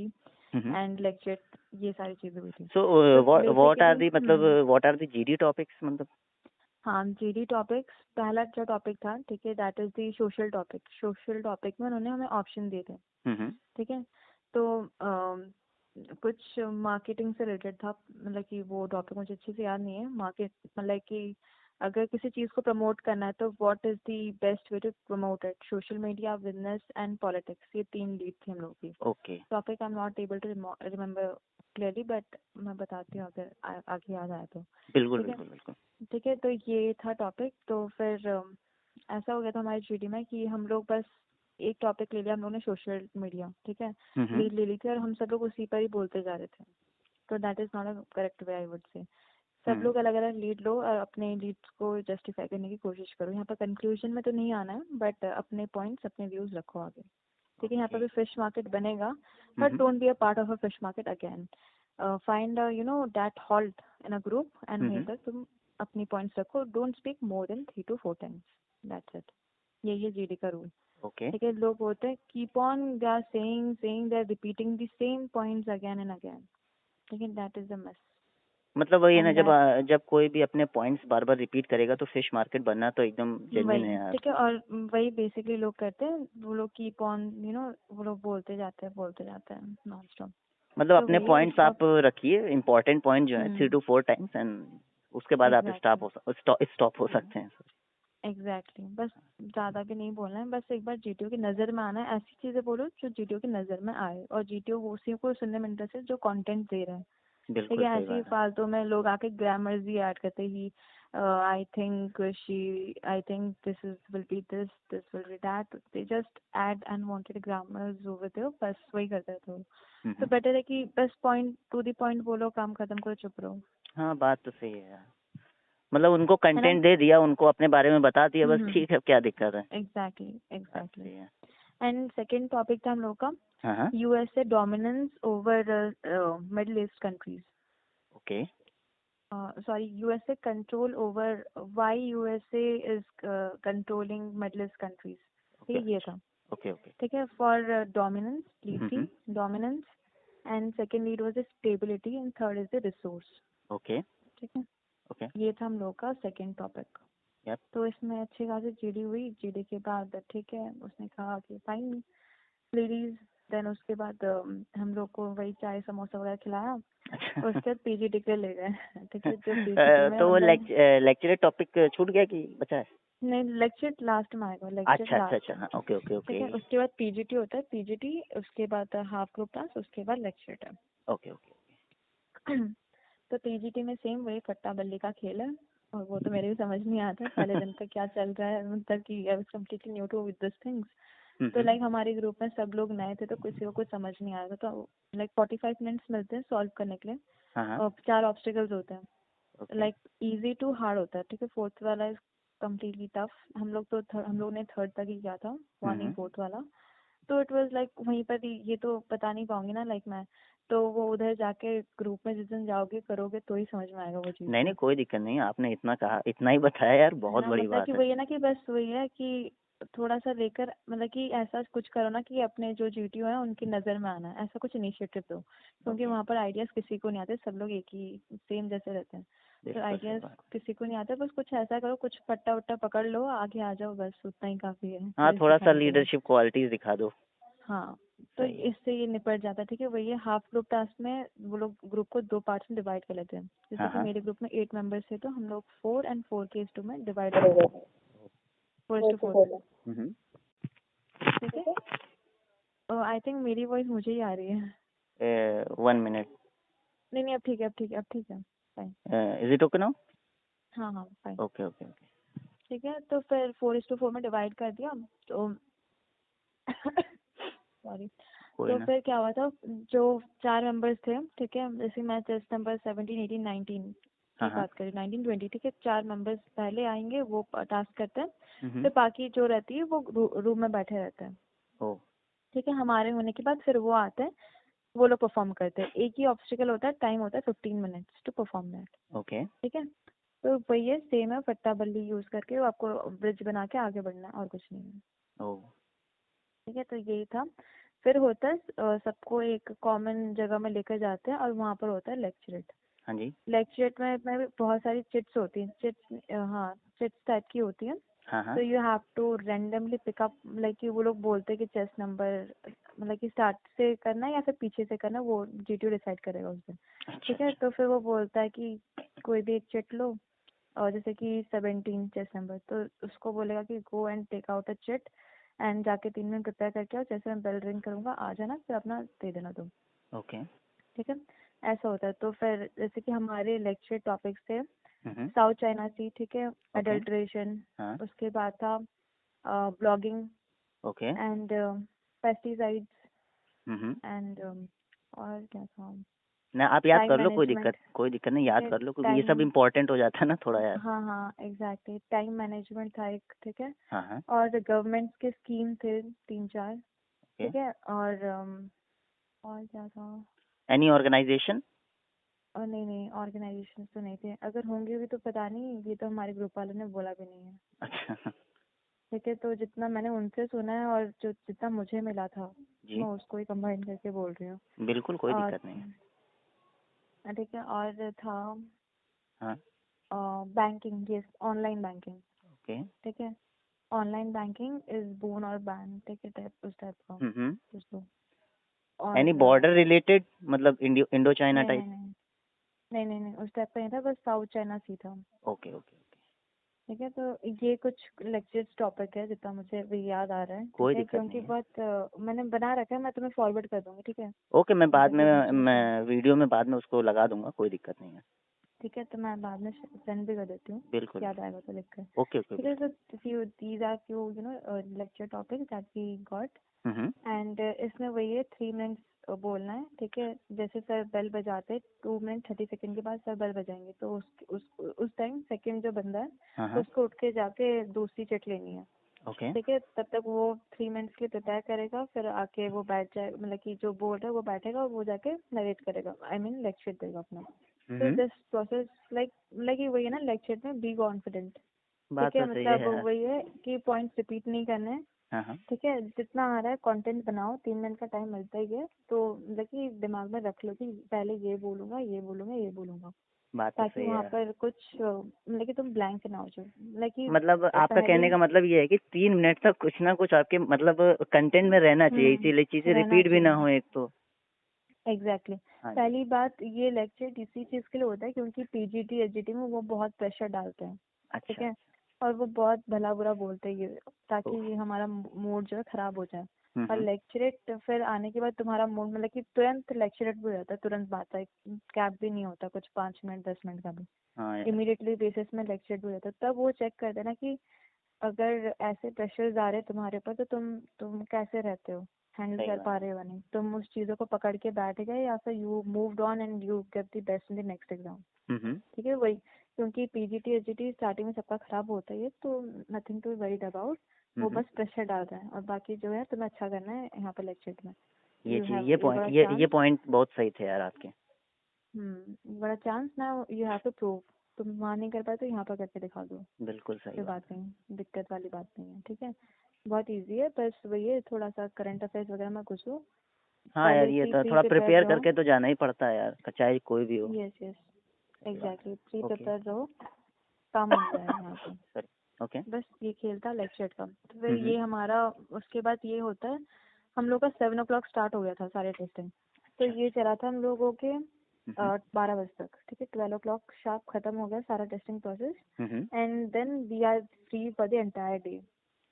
एंड लेक्चर, ये सारी चीजें हुई थी। सो तो व्हाट आर बेसिकली दी, मतलब what are the GD topics, मतलब। हाँ, GD टॉपिक्स, पहला जो टॉपिक था, ठीक है, that is the social topic. Social topic में उन्होंने हमें ऑप्शन दिए थे, हम्म। ठीक है, तो कुछ मार्केटिंग से रिलेटेड था, मतलब कि वो टॉपिक मुझे अच्छे से याद नहीं है। मार्केट मतलब कि अगर किसी चीज़ को प्रमोट करना है तो what is the best way to promote it, social media, business and politics, ये 3 लीड थी हम लोग की। Okay. Topic I am not able to remember clearly, but मैं बताती हूँ अगर आगे याद आया तो। बिल्कुल ठीक है, बिल्कुल बिल्कुल। ठीक है, तो ये था टॉपिक। तो फिर ऐसा हो गया था हमारी GD में कि हम लोग बस एक टॉपिक ले लिया हम लोगों ने, सोशल मीडिया, ठीक है, हम्म। लीड ले ली थी, और हम सब लोग उसी पर ही बोलते जा रहे थे। तो that is not a correct way I would say. सब हम्म, लोग अलग अलग लीड लो और अपने लीड्स को जस्टिफाई करने की कोशिश करो। यहाँ पर कंक्लूजन में तो नहीं आना है, बट अपने पॉइंट्स अपने व्यूज रखो आगे, ठीक है। यहाँ पर ओके। भी फिश मार्केट बनेगा, but don't be a part of a fish market again. Find you know that halt in a group and वहीं तक तुम अपनी पॉइंट्स रखो। Don't speak more than 3 to 4 times, that's it. यही है जीडी का रूल, ओके, ठीक है। लोग बोलते हैं keep on they are saying they are repeating the same points again and again, लेकिन दैट इज द मिस। मतलब वही है ना, एंड जब दैट जब कोई भी अपने पॉइंट्स बार बार रिपीट करेगा तो फिश मार्केट बनना तो एकदम जेन्युइन वही, है यार। ठीक है। और वही बेसिकली लोग करते हैं, वो लोग कीप ऑन यू नो, वो लोग बोलते जाते हैं नॉन स्टॉप। मतलब तो अपने वही है पॉइंट्स इसको। आप रखिए, इम्पोर्टेंट पॉइंट जो है 3 to 4 टाइम्स, एंड उसके बाद आप एग्जैक्टली स्टॉप हो सकते हैं। एग्जैक्टली, बस ज्यादा भी नहीं बोलना है, बस एक बार जीटीओ की नजर में आना है। ऐसी चीजें बोलो जो जीटीओ की नजर में आए, और जीटीओ उसी को सुनने में इंटरेस्ट है जो कंटेंट दे रहे हैं, ठीक बिल्कुल है। सही ऐसे ही बात है। फालतू में लोग आके ग्रामर्स भी ऐड करते ही, I think this is will be this will be that, they just add unwanted grammars over there, बस वही करते हैं। तो बेटर है कि बस पॉइंट टू द पॉइंट बोलो, काम खत्म करो, चुप रहो, हाँ, बात तो सही है यार। मतलब उनको है ना। कंटेंट दे दिया, उनको अपने बारे में बता दिया, बस ठीक है, क्या दिक्कत है। एग्जैक्टली बात एग्जैक्टली। सही है। एंड सेकेंड टॉपिक था हम लोग का, हाँ हाँ, USA dominance over middle east countries. Okay Sorry, USA control over why USA is controlling Middle East countries, okay ये था, ओके ओके। ठीक है। फॉर डोमिनेंस लीड थी, dominance, and second lead was stability, and third is the resource, okay ठीक है। ओके। ये था हम लोग का सेकेंड टॉपिक। यप। तो इसमें अच्छी खासी जीडी हुई। जीडी के बाद ठीक है, उसने कहा कि फाइन लेडीज, देन उसके बाद हम लोग को वही चाय समोसा वगैरह खिलाया। अच्छा। उसके बाद पीजीटी के ले गए, ठीक है। जो पीजीटी में तो वो मतलब, लेक्चर टॉपिक छूट गया कि बचा है? नहीं लेक्चर लास्ट में आएगा, लेक्चर अच्छा अच्छा लास्ट अच्छा, है, हाँ, ओके ओके ठीक ओके है। उसके बाद पीजीटी होता है, पीजीटी उसके बाद हाफ ग्रुप क्लास, उसके बाद लेक्चर है। Okay okay. तो पीजीटी में सेम वही फट्टा बल्ली का खेल है, और वो तो मेरे भी समझ नहीं आता पहले दिन पे क्या चल रहा है, मतलब कि I was completely new to with this things. तो लाइक हमारे ग्रुप में सब लोग नए थे, तो किसी को कुछ समझ नहीं आया था। तो लाइक 45 मिनट्स मिलते हैं सॉल्व करने के लिए, हाँ हाँ, और 4 ऑब्स्टिकल्स होते हैं, okay like easy to hard होता है, ठीक है। फोर्थ वाला इज कम्प्लीटली टफ। हम लोग ने थर्ड तक ही किया था, वन ही फोर्थ वाला। तो इट वाज लाइक वहीं पर ही, ये तो बता नहीं पाऊंगी ना लाइक मैं, तो वो उधर जाके ग्रुप में जिस दिन जाओगे करोगे तो ही समझ में आएगा वो चीज़, नहीं नहीं, कोई दिक्कत नहीं, आपने इतना कहा, इतना ही बताया यार, है बहुत ना। बड़ी मतलब कि बात है। वही है ना कि बस वही है कि थोड़ा सा लेकर, मतलब कि ऐसा कुछ करो ना कि अपने जो जीटीओ है उनकी नज़र में आना है, ऐसा कुछ इनिशिएटिव दो, क्योंकि ओके, वहाँ पर आइडियाज़ किसी को नहीं आते, सब लोग एक ही सेम जैसे रहते हैं। तो बिल्कुल सही आइडियाज़ बात। किसी को नहीं आते, बस कुछ ऐसा करो, कुछ पट्टा वट्टा पकड़ लो, आगे आ जाओ, बस उतना ही काफ़ी है हाँ, देश थोड़ा सा दिखाने के लिए। लीडरशिप क्वालिटीज दिखा दो। हाँ, तो सही है। इससे ये निपट जाता है, ठीक है। वही है, हाफ ग्रुप टास्क में वो लोग ग्रुप को 2 पार्ट्स में डिवाइड कर लेते हैं। जैसे हाँ कि हाँ, मेरे ग्रुप में 8 मेंबर्स थे, तो हम लोग 4 and 4 के 2 में डिवाइड हो गए थे, 4:4 में, हम्म, ठीक है। आई थिंक मेरी वॉइस मुझे ही आ रही है। 1 मिनट। नहीं नहीं, अब ठीक है, अब ठीक है, अब ठीक है, fine. Is it okay now? हाँ हाँ फाइन, ओके ओके ओके। ठीक है। तो फिर 4:4 में डिवाइड कर दिया, तो सॉरी। कोई तो ना। फिर क्या हुआ था, जो 4 मेंबर्स थे, ठीक है, जैसे मैं टेस्ट नंबर 17, 18, 19 हाँ की हाँ, बात करें, 19, 20, ठीक है। 4 मेंबर्स पहले आएंगे, वो टास्क करते हैं, हम्म, फिर बाकी जो रहती है वो रूम में बैठे रहते हैं, ओ ठीक है। हमारे होने के बाद फिर वो आते हैं, वो लोग परफॉर्म करते हैं। एक ही ऑब्स्टिकल होता है, टाइम होता है 15 minutes to perform that, okay, ठीक है। तो वही है, सेम है, फट्टा बल्ली यूज करके वो आपको ब्रिज बना के आगे बढ़ना है, और कुछ नहीं है, ओ ठीक है। तो यही था। फिर होता है सबको एक कॉमन जगह में लेकर जाते हैं, और वहाँ पर होता है लेक्चरेट। हाँ जी, लेक्चरेट में भी बहुत सारी चिट्स होती हैं, चिट्स, हाँ, चिट्स टाइप की होती हैं। हाँ हाँ, तो you have to randomly pick up, like कि वो लोग बोलते हैं कि चेस नंबर, मतलब कि स्टार्ट से करना है या फिर पीछे से करना है, वो जीटीओ डिसाइड करेगा उस दिन, अच्छा ठीक है। अच्छा, तो फिर वो बोलता है कि कोई भी एक चिट लो, और जैसे कि 17 चेस नंबर, तो उसको बोलेगा कि go and take out a chit, and जाके 3 मिनट प्रिपेयर करके आओ, जैसे मैं बेल रिंग करूंगा आ जाना, फिर अपना दे देना तुम, ओके, ठीक है। ऐसा होता है। तो फिर जैसे कि हमारे लेक्चर टॉपिक्स थे हम्म, साउथ चाइना सी, ठीक है, ओके, अडल्ट्रेशन, हाँ, उसके बाद था blogging, okay, and pesticides, hmm, and और क्या था, ना आप याद टाइम कर लो, मैनेजमेंट, कोई दिक्कत नहीं, याद ठीक है, कर लो क्योंकि ये सब टाइम, इम्पोर्टेंट हो जाता है ना थोड़ा यार। हाँ हाँ एग्जैक्टली, टाइम मैनेजमेंट था एक, ठीक है, हाँ हाँ। और गवर्नमेंट के स्कीम थे 3-4, ओके। ठीक है, और क्या था, एनी ऑर्गेनाइजेशन? और नहीं नहीं ऑर्गेनाइजेशन तो नहीं थे, अगर होंगे भी तो पता नहीं, ये तो हमारे ग्रुप वालों ने बोला भी नहीं है, अच्छा। ठीक है, तो जितना मैंने उनसे सुना है और जो जितना मुझे मिला था जी मैं उसको ही कंबाइन करके बोल रही हूँ। बिल्कुल, कोई और दिक्कत नहीं है। ठीक है, और था हाँ। बैंकिंग, ये ऑनलाइन बैंकिंग, ओके। ठीक है, ऑनलाइन बैंकिंग इज बोन और बैन, ठीक है, टाइप उस टाइप का हम्म। कुछ तो। एनी और बॉर्डर रिलेटेड, मतलब इंडो चाइना नहीं टाइप? नहीं नहीं नहीं नहीं नहीं उस टाइप का नहीं था, बस साउथ चाइना सी था, ओके ओके ओके। ठीक है, तो ये कुछ लेक्चर्स टॉपिक है जितना मुझे अभी याद आ रहा है, कोई ठीक है, दिक्कत क्योंकि नहीं है। बहुत मैंने बना रखा है, मैं तुम्हें फॉरवर्ड कर दूंगी, ठीक है, ओके, मैं बाद ताकि में, लेक्चर्स में, मैं वीडियो में बाद में उसको लगा दूंगा, कोई दिक्कत नहीं है। ठीक है, तो मैं बाद में सेंड भी कर देती हूँ, बिल्कुल याद बिल्कुल। आएगा तो लिख कर, ओके ओके ठीक है, बिल्कुल। so few these are few lecture topics that we got, hmm. And इसमें वही है 3 मिनट्स बोलना है, ठीक है, जैसे सर बेल बजाते 2 मिनट 30 सेकंड के बाद सर बेल बजाएंगे, तो उस टाइम सेकंड जो बंदा है हाँ हाँ। उसको उठ के जाके दूसरी चिट लेनी है, ओके। ठीक है, तब तक वो 3 मिनट्स के लिए प्रिपेयर करेगा, फिर आके वो बैठ जाए, मतलब कि जो बोल रहा है वो बैठेगा और वो जाके नरेट करेगा, आई मीन लेक्चर देगा अपना। तो हम्म। दिस प्रोसेस लाइक वही है ना, लेक्चर में बी कॉन्फिडेंट, बात ठीक है, तो सही है मतलब यार। वही है कि पॉइंट्स रिपीट नहीं करने हैं, हाँ हाँ। ठीक है, जितना आ रहा है कंटेंट बनाओ, 3 मिनट का टाइम मिलता ही है, तो मतलब कि दिमाग में रख लो कि पहले ये बोलूंगा, ये बोलूंगा, ये बोलूंगा, बात तो ताकि सही है वहाँ यार। पर कुछ मतलब कि तुम ब्लैंक ना हो जाओ, मतलब कि मतलब आपका पहले, कहने का मतलब ये है कि 3 मिनट तक कुछ ना कुछ आपके मतलब कंटेंट में रहना चाहिए, इसीलिए चीजें रहना रिपीट भी ना चाहिए, हो एक तो। एग्जैक्टली हाँ जी। पहली बात ये लेक्चर इसी चीज के लिए होता है क्योंकि पीजीटी एचजीटी में वो बहुत प्रेशर डालते हैं, ठीक अच्छा है, अच्छा। और वो बहुत भला बुरा बोलते हैं ये, ताकि ओह। ये हमारा मूड जो है खराब हो जाए, और हम्म। लेक्चरेट फिर आने के बाद तुम्हारा मूड मतलब कि तुरंत लेक्चरेट भी हो जाता है, तुरंत बात है, कैप भी नहीं होता कुछ 5 मिनट 10 मिनट का भी, हाँ यार। इमीडिएटली बेसिस में लेक्चरेट भी हो जाता है, तब वो चेक करते हैं ना कि अगर ऐसे प्रेशर्स आ रहे हैं तुम्हारे ऊपर तो तुम कैसे रहते हो, हैंडल सही कर बात पा है। रहे हो नहीं, तुम उस चीज़ों को पकड़ के बैठ गए या फिर you moved on and you get the best in the next exam, hmm. ठीक है, वही, क्योंकि पीजीटी एचजीटी स्टार्टिंग में सबका खराब होता ही है, तो नथिंग टू वरीड अबाउट, वो हम्म। बस प्रेशर डाल रहा है, और बाकी जो है तुम्हें अच्छा करना है यहाँ पे लेक्चर में, ये यू चीज, हैव यू बड़ा ये चांस, पॉइंट बहुत सही थे यार आपके। बड़ा चांस ना, यू हैव टू प्रूव, तुम वहाँ नहीं कर पाए तो यहाँ पर करके दिखा दो, बिल्कुल सही कोई बात बात है। नहीं, दिक्कत वाली बात नहीं है, ठीक है, बहुत इजी है, बस वही है थोड़ा सा करंट अफेयर्स वगैरह में घुसो, हाँ यार, पहले ये से तो प्री थोड़ा प्रिपेयर प्रिपेयर रहो, करके तो जाना ही पड़ता है यार, चाहे कोई भी हो। यस यस सही बात है। Exactly, pre okay. प्रिपेयर रहो, काम बन जाएगा यहाँ पे, सॉरी। ओके। बस ये खेल था लेक्चर का, तो फिर हम्म। ये हमारा, उसके बाद ये होता है, हम लोग का 7 o'clock स्टार्ट हो गया था सारे टेस्टिंग, तो अच्छा ये अच्छा। चला था हम लोगों के हम्म। 12 बजे तक, ठीक है, 12 o'clock शार्प खत्म हो गया सारा testing process, hmm. And then we are free for the entire day,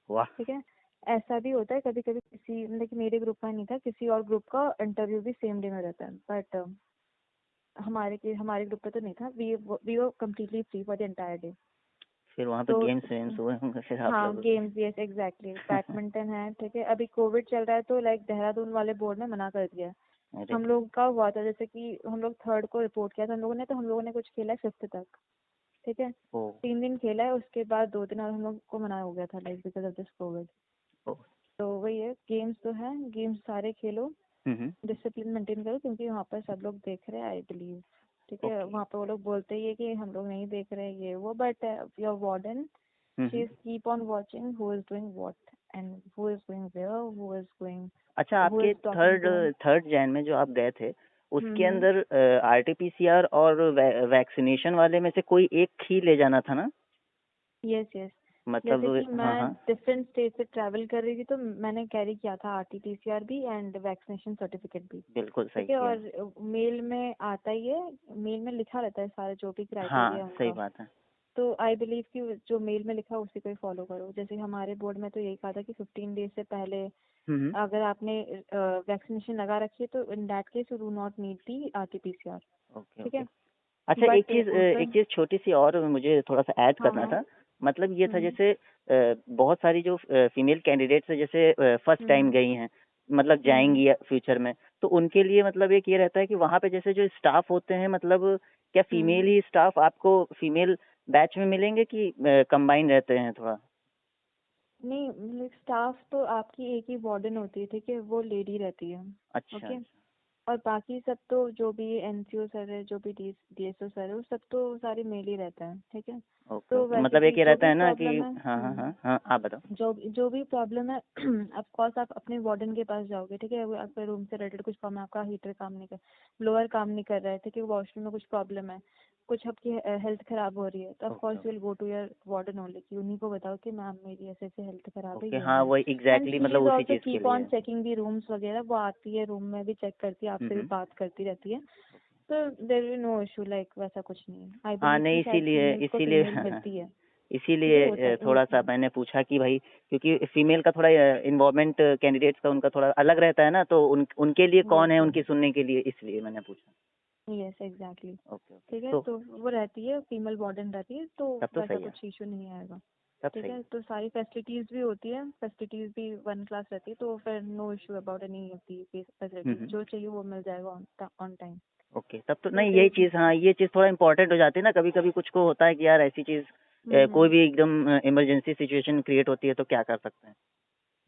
वाह। ठीक है, ऐसा भी होता है कभी कभी, किसी मतलब कि मेरे ग्रुप का नहीं था, किसी और ग्रुप का इंटरव्यू भी सेम डे में रहता है, बट हमारे ग्रुप पे तो नहीं था, we were completely free for the entire day, फिर वहाँ पे तो गेम्स वेम्स हुए होंगे फिर आप हाँ लोगों गेम्स, यस एग्जैक्टली, बैडमिंटन है, ठीक है, अभी कोविड चल रहा है तो लाइक देहरादून वाले बोर्ड ने मना कर दिया है, अरे। हम लोग का हुआ था, जैसे कि हम लोग थर्ड को रिपोर्ट किया था हम लोगों ने, तो हम लोगों ने कुछ खेला है 5th तक, ठीक है, ओ। 3 दिन खेला है, उसके बाद 2 दिन और हम लोग को मना हो गया था like because of this covid, oh. तो वही है, गेम्स तो है, गेम्स सारे खेलो, हम्म। डिसिप्लिन मेंटेन करो, क्योंकि वहाँ पर सब लोग देख रहे हैं आई बिलीव, ठीक है, ओके। वहाँ पर वो लोग बोलते ही है कि हम लोग नहीं देख रहे ये वो, but your warden she hmm. Is keep on watching who is doing what and who is going where, अच्छा, हु आपके is talking third to, third जैन में जो आप गए थे, उसके हम्म, अंदर आरटीपीसीआर और वैक्सीनेशन वाले में से कोई एक ही ले जाना था ना? यस यस, मतलब। जैसे कि हाँ मैं हाँ। डिफरेंट स्टेट से ट्रैवल कर रही थी तो मैंने कैरी किया था आरटीपीसीआर भी एंड वैक्सीनेशन सर्टिफिकेट भी, बिल्कुल सही ठीक है, किया। और मेल में आता ही है, मेल में लिखा रहता है सारा जो भी हाँ क्राइटेरिया है सही उनका, बात है। तो आई बिलीव कि जो मेल में लिखा उसी को ही फॉलो करो, जैसे हमारे बोर्ड में तो यही कहा था कि 15 डेज से पहले हम्म। अगर आपने वैक्सीनेशन लगा रखी है तो in that case you do not need the RTPCR, okay ठीक ओके। है, अच्छा, बट एक चीज छोटी सी और मुझे थोड़ा सा ऐड हाँ करना हाँ, था। मतलब ये था हम्म जैसे बहुत सारी जो फीमेल कैंडिडेट्स है, जैसे फर्स्ट टाइम हम्म गई हैं, मतलब जाएंगी फ्यूचर में, तो उनके लिए मतलब एक ये रहता है कि वहाँ पे जैसे जो स्टाफ होते हैं, मतलब क्या फीमेल ही स्टाफ आपको फीमेल बैच में मिलेंगे कि कंबाइन रहते हैं थोड़ा? नहीं, मतलब स्टाफ तो आपकी एक ही वार्डन होती है, ठीक है, वो लेडी रहती है। अच्छा ओके। अच्छा। और बाकी सब तो जो भी एनसीओ सर है, जो भी डीएसओ सर है, वो सब तो सारे मेल ही रहता है, ठीक है। ओके तो ओके, वैसे मतलब एक भी ये जो रहता भी है ना कि प्रॉब्लम है, हाँ हाँ हाँ हाँ, आप बताओ। जो भी प्रॉब्लम है ऑफ कोर्स आप अपने वार्डन के पास जाओगे, ठीक है। वो आपके रूम से रिलेटेड कुछ प्रॉब्लम, आपका हीटर काम नहीं कर, ब्लोअर काम नहीं कर रहा है, ठीक है, वॉशरूम में कुछ प्रॉब्लम है, कुछ आपकी हेल्थ खराब हो रही है, तो of okay course you will go to your warden only, कि उन्हीं को बताओ कि मैम मेरी ऐसे ऐसे हेल्थ खराब है, ओके, ये हाँ है। वही एंड एग्जैक्टली, शी मतलब इज उसी ऑल्सो चीज़ के कीप ऑन लिए। चेकिंग दी रूम्स वगैरह, वो आती है रूम में भी चेक करती है, आपसे भी बात करती रहती है। तो there is no issue, like वैसा कुछ नहीं है। आई हाँ बिलीव कि नहीं, शायद इसीलिए फीमेल्स को इसीलिए फीमेल मिलती है, ठीक है, इसीलिए होता थोड़ा सा है। मैंने पूछा कि भाई, क्योंकि फीमेल का थोड़ा इन्वॉल्वमेंट कैंडिडेट्स का उनका थोड़ा अलग रहता है ना, तो उनके लिए कौन है यस उनकी सुनने के लिए, इसलिए मैंने पूछा। Yes exactly. ओके ओके, ठीक है, तो तो वो रहती है, फीमेल वार्डन रहती है, तो तब तो वैसा सही है, कुछ इशू नहीं आएगा। तब ठीक सही है, है। तो सारी फैसिलिटीज भी होती है, फैसिलिटीज भी वन क्लास रहती है, तो फिर no issue about any of the facilities, जो चाहिए वो मिल जाएगा ऑन टाइम। ओके, तब तो तो नहीं, यही देर चीज़, हाँ ये चीज़ थोड़ा इम्पोर्टेंट हो जाती है ना, कभी कभी कुछ को होता है कि यार ऐसी चीज़ कोई भी एकदम इमरजेंसी सिचुएशन क्रिएट होती है तो क्या कर सकते हैं,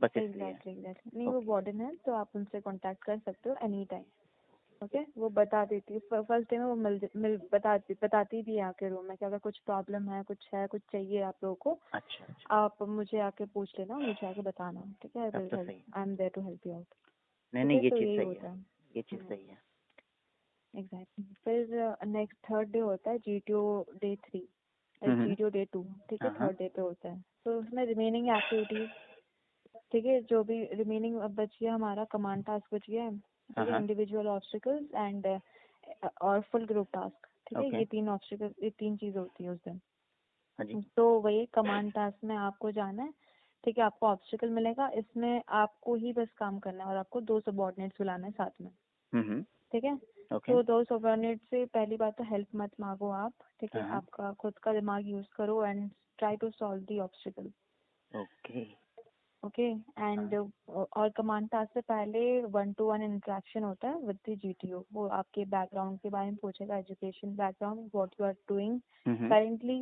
बस इसलिए। एग्जैक्टली नहीं, वो ओके। वार्डन है, तो आप उनसे कांटेक्ट कर सकते हो एनी टाइम। ओके, वो बता देती है, फर्स्ट डे में वो बताती भी है आके रूम में कि अगर कुछ प्रॉब्लम है, कुछ चाहिए आप लोगों को, अच्छा अच्छा, आप मुझे आके पूछ लेना, मुझे आके बताना, ठीक है। आई तब विल तो हेल्प, सही है। I am there to help you out. नहीं ठीक नहीं, है, ये तो चीज़ यही सही है, होता है। ये चीज़ सही है। एग्जैक्टली। फिर नेक्स्ट थर्ड डे होता है जीटीओ डे 3, हम्म। जीटीओ डे 2, ठीक है, हाँ हाँ। थर्ड डे पे होता है। तो उसमें रिमेनिंग एक्टिविटीज, ठीक है, जो भी रिमेनिंग बच गया हमारा, कमांड टास्क बच गया है, हाँ ठीक है, हाँ। इंडिविजुअल ऑब्स्टिकल्स एंड और फुल ग्रुप टास्क, ठीक है, ओके। ये तीन ऑब्स्टिकल, ये तीन चीज़ होती है उस दिन। हाँ जी। तो वही कमांड टास्क में आपको जाना है, ठीक है, आपको ऑब्स्टिकल मिलेगा, इसमें आपको ही बस काम करना है और आपको 2 सबऑर्डिनेट्स बुलाना है साथ में, ठीक है। ओके। तो 2 सबऑर्डिनेट से पहली बात तो हेल्प मत मांगो आप, ठीक है, हाँ हाँ। आपका खुद का दिमाग यूज करो and try to solve the obstacle. Okay. Okay. And हाँ। और कमांड टास्क से पहले 1-to-1 इंटरेक्शन होता है विद द जीटीओ, वो आपके बैकग्राउंड के बारे में पूछेगा, education background, what you are doing currently,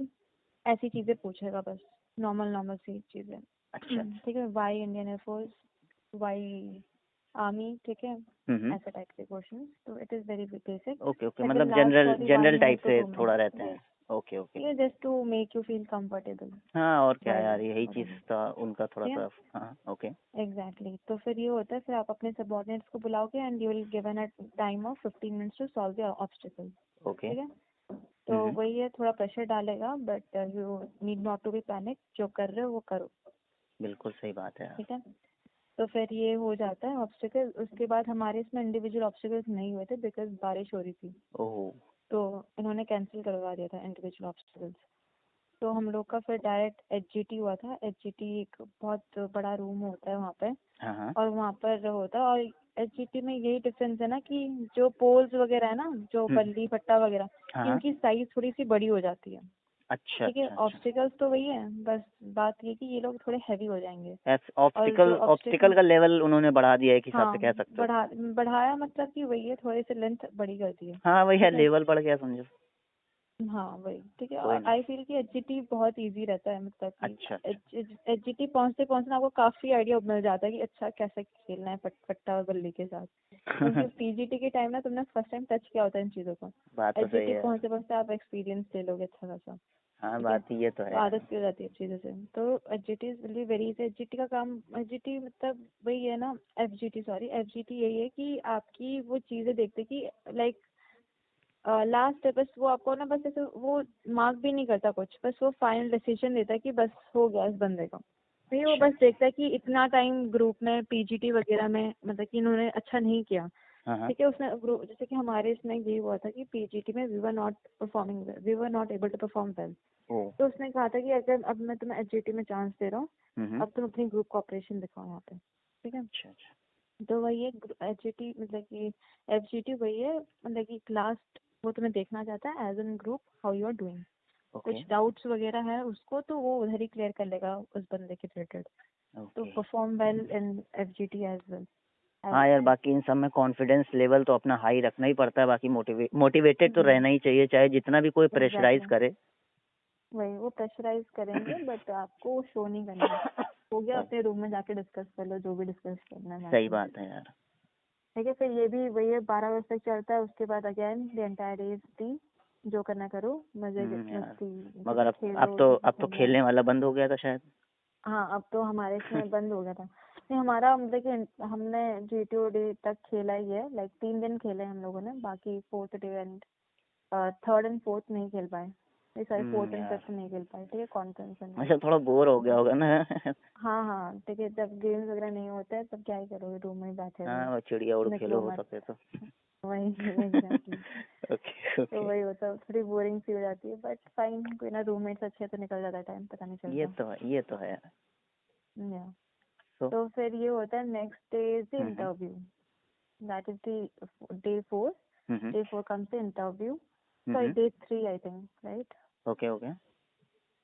ऐसी चीजें पूछेगा, बस नॉर्मल नॉर्मल सी चीजें। अच्छा अच्छा। ठीक है, why Indian air force, why army, ठीक है, ऐसे टाइप के क्वेश्चन। तो it is very basic, okay okay, it will मतलब last general for the one general type minute to से टू थोड़ा मिनट रहते हैं। Yes, okay okay. ये just to make you feel comfortable हाँ, और क्या वाइल यार, यही चीज़ व्हाटएवर, था उनका थोड़ा ठीक है। सा। हाँ ओके। एग्जैक्टली। तो फिर ये होता है, फिर आप अपने सबऑर्डिनेट्स को बुलाओगे and you will given a time of 15 minutes to solve the obstacle, okay. ठीक है। तो वही है, थोड़ा प्रेशर डालेगा, but you need not to be panic, जो कर रहे हो वो करो, बिल्कुल सही बात है यार। ठीक है। तो फिर ये हो जाता है ऑब्स्टिकल। उसके बाद हमारे इसमें इंडिविजुअल ऑब्स्टिकल्स नहीं हुए थे बिकॉज बारिश हो रही थी, ओह। तो इन्होंने कैंसिल करवा दिया था इंडिविजुअल ऑब्स्टिकल्स। तो हम लोग का फिर डायरेक्ट एचजीटी हुआ था। एचजीटी एक बहुत बड़ा रूम होता है वहाँ पे, हाँ हाँ। और वहाँ पर होता है। और एचजीटी में यही डिफरेंस है ना कि जो पोल्स वगैरह है ना, जो बल्ली फट्टा वगैरह, हाँ हाँ। इनकी साइज थोड़ी सी बड़ी हो जाती है, अच्छा ठीक है। अच्छा अच्छा। ऑब्स्टिकल्स तो वही है, बस बात ये कि ये लोग थोड़े हैवी हो जाएंगे। और ऑब्स्टिकल जो ऑब्स्टिकल ऑब्स्टिकल, का लेवल उन्होंने बढ़ा दिया है, एक हिसाब से हाँ, कह सकते हो। बढ़ाया मतलब कि वही है, थोड़े से लेंथ बड़ी कर दी है, हाँ वही है, ठीक है। लेवल बढ़ गया समझो। हाँ वही, ठीक है। कोई और नहीं। आई फील कि एचजीटी बहुत इजी रहता है, मतलब अच्छा अच्छा। कि एचजीटी पहुँचते पहुँचते आपको काफी आइडिया मिल जाता है कि अच्छा कैसे खेलना है फट्टा और बल्ली के साथ, क्योंकि पीजीटी के टाइम ना तुमने फर्स्ट टाइम टच किया होता है इन चीजों को। बात तो सही एचजीटी है। पहुँचते पहुँचते आप एक्सपीरियंस ले लोगे अच्छा खासा, हाँ, ठीक है। बात ये तो है तो यार। आदत भी हो जाती है चीज़ों से। तो HGT is really very easy. HGT का काम, एचजीटी मतलब वही है ना, एफजीटी सॉरी, एफजीटी यही है कि आपकी वो चीज़ें देखते कि लाइक लास्ट है, बस वो आपको ना, बस ऐसे वो मार्क भी नहीं करता कुछ, बस वो फाइनल डिसीजन देता है कि बस हो गया इस बंदे का। फिर वो अच्छा बस देखता है कि इतना टाइम ग्रुप में पीजीटी वगैरह में मतलब कि इन्होंने अच्छा नहीं किया, हाँ हाँ। ठीक है। उसने ग्रुप, जैसे कि हमारे इसमें ये हुआ था कि पीजीटी में we were not performing, we were not able to perform well. Oh. तो उसने कहा था कि अगर अब मैं तुम्हें एचजीटी में चांस दे रहा हूँ, अब तुम अपनी ग्रुप कॉपरेशन दिखाओ यहाँ पे, ठीक है। अच्छा अच्छा। तो वही है एचजीटी, मतलब कि एफजीटी वही है, मतलब कि लास्ट वो तुम्हें देखना चाहता है as an group how you are doing. Okay कुछ डाउट्स वगैरह है उसको, तो वो उधर ही क्लियर कर लेगा उस बंदे के रिलेटेड। तो okay. Perform well in FGT as well, हाँ यार, बाकी इन सब में कॉन्फिडेंस लेवल तो अपना हाई रखना ही पड़ता है, बाकी मोटिवेटेड तो रहना ही चाहिए, चाहे जितना भी कोई प्रेशराइज एग्जैक्टली करे। वही वो प्रेशराइज करेंगे बट आपको शो नहीं करना है। हो गया, अपने रूम में जाके डिस्कस कर लो जो भी डिस्कस करना है सही बाकी। बात है यार। ठीक है, फिर ये भी वही है, 12 बजे तक चलता है। उसके बाद again the entire day is free, जो करना करो, मजे यार, मस्ती, ठीक मगर है, अब खेलो तो जो करना है। खेलने वाला बंद हो गया था शायद। हाँ, अब तो हमारे इसमें बंद हो गया था। नहीं, हमारा देखिए हमने GTO डे तक खेला ही है, लाइक 3 दिन खेले हम लोगों ने, बाकी 4th day and 3rd and 4th नहीं खेल पाए। नहीं सॉरी, 4th एंड यार 5th नहीं खेल पाए, ठीक है, कॉन्फ्रेंस में। अच्छा, थोड़ा बोर हो गया होगा ना। हाँ हाँ, ठीक है, जब गेम्स वगैरह नहीं होते हैं तब क्या ही करोगे, रूम में ही बैठे रहो, हाँ, वो चिड़िया उड़ खेलो निकलो हो मत। सके तो। वही एग्जैक्टली। ओके तो ओके। वही होता है, थोड़ी बोरिंग सी हो जाती है, बट फाइन, कोई ना, रूममेट्स अच्छे तो निकल जाता है टाइम, पता नहीं ये चलता। तो है, ये तो है यार। या तो तो फिर ये होता है, next day is the hmm interview, that is the day 4। Hmm day 4 comes the interview, sorry hmm day 3 I think, right? Okay okay.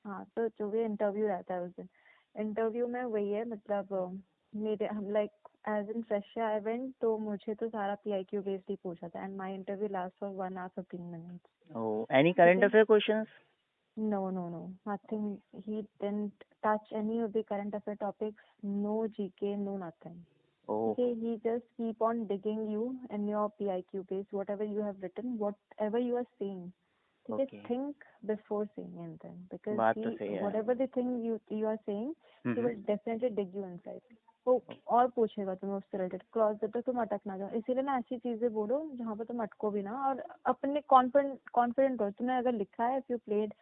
हाँ, तो जो भी इंटरव्यू रहता है उस दिन, इंटरव्यू में वही है, मतलब मेरे हम like as in fresher I went, तो मुझे तो सारा PIQ बेस्ड ही पूछा था, and my interview last for 1 hour 15 minutes। Oh, any ठीक करंट है, affair questions? no, nothing, he didn't touch any of the current affair topics, no GK, no nothing। Oh Okay, he just keep on digging you in your PIQ base, whatever you have written, whatever you are saying, ठीक है, okay, think before saying anything, because बात he तो सही है यार। whatever the thing you are saying, he hmm will definitely dig you inside। वो और पूछेगा तुम्हें उससे रिलेटेड क्लॉज, जब तक तुम अटक ना जाओ, इसीलिए ना ऐसी चीजें बोलो जहाँ पे तुम अटको भी ना, और अपने कॉन्फिडेंट हो। तुमने अगर लिखा है, if you played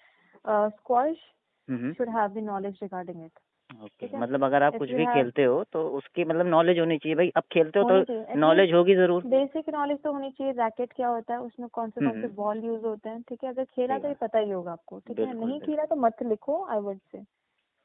squash, hmm should have the knowledge regarding it, okay, ठीक है। मतलब अगर आप if कुछ you भी have खेलते हो तो उसकी मतलब नॉलेज होनी चाहिए भाई। अब खेलते हो होनी तो चाहिए नॉलेज एटलीस्ट, होगी जरूर। बेसिक नॉलेज तो होनी चाहिए, रैकेट क्या होता है, उसमें कौन से हम्म, बॉल यूज होते हैं, ठीक है। अगर खेला सही तो ये बात। पता ही होगा आपको, ठीक है, बिल्कुल नहीं बिल्कुल खेला तो मत लिखो, आई वुड से।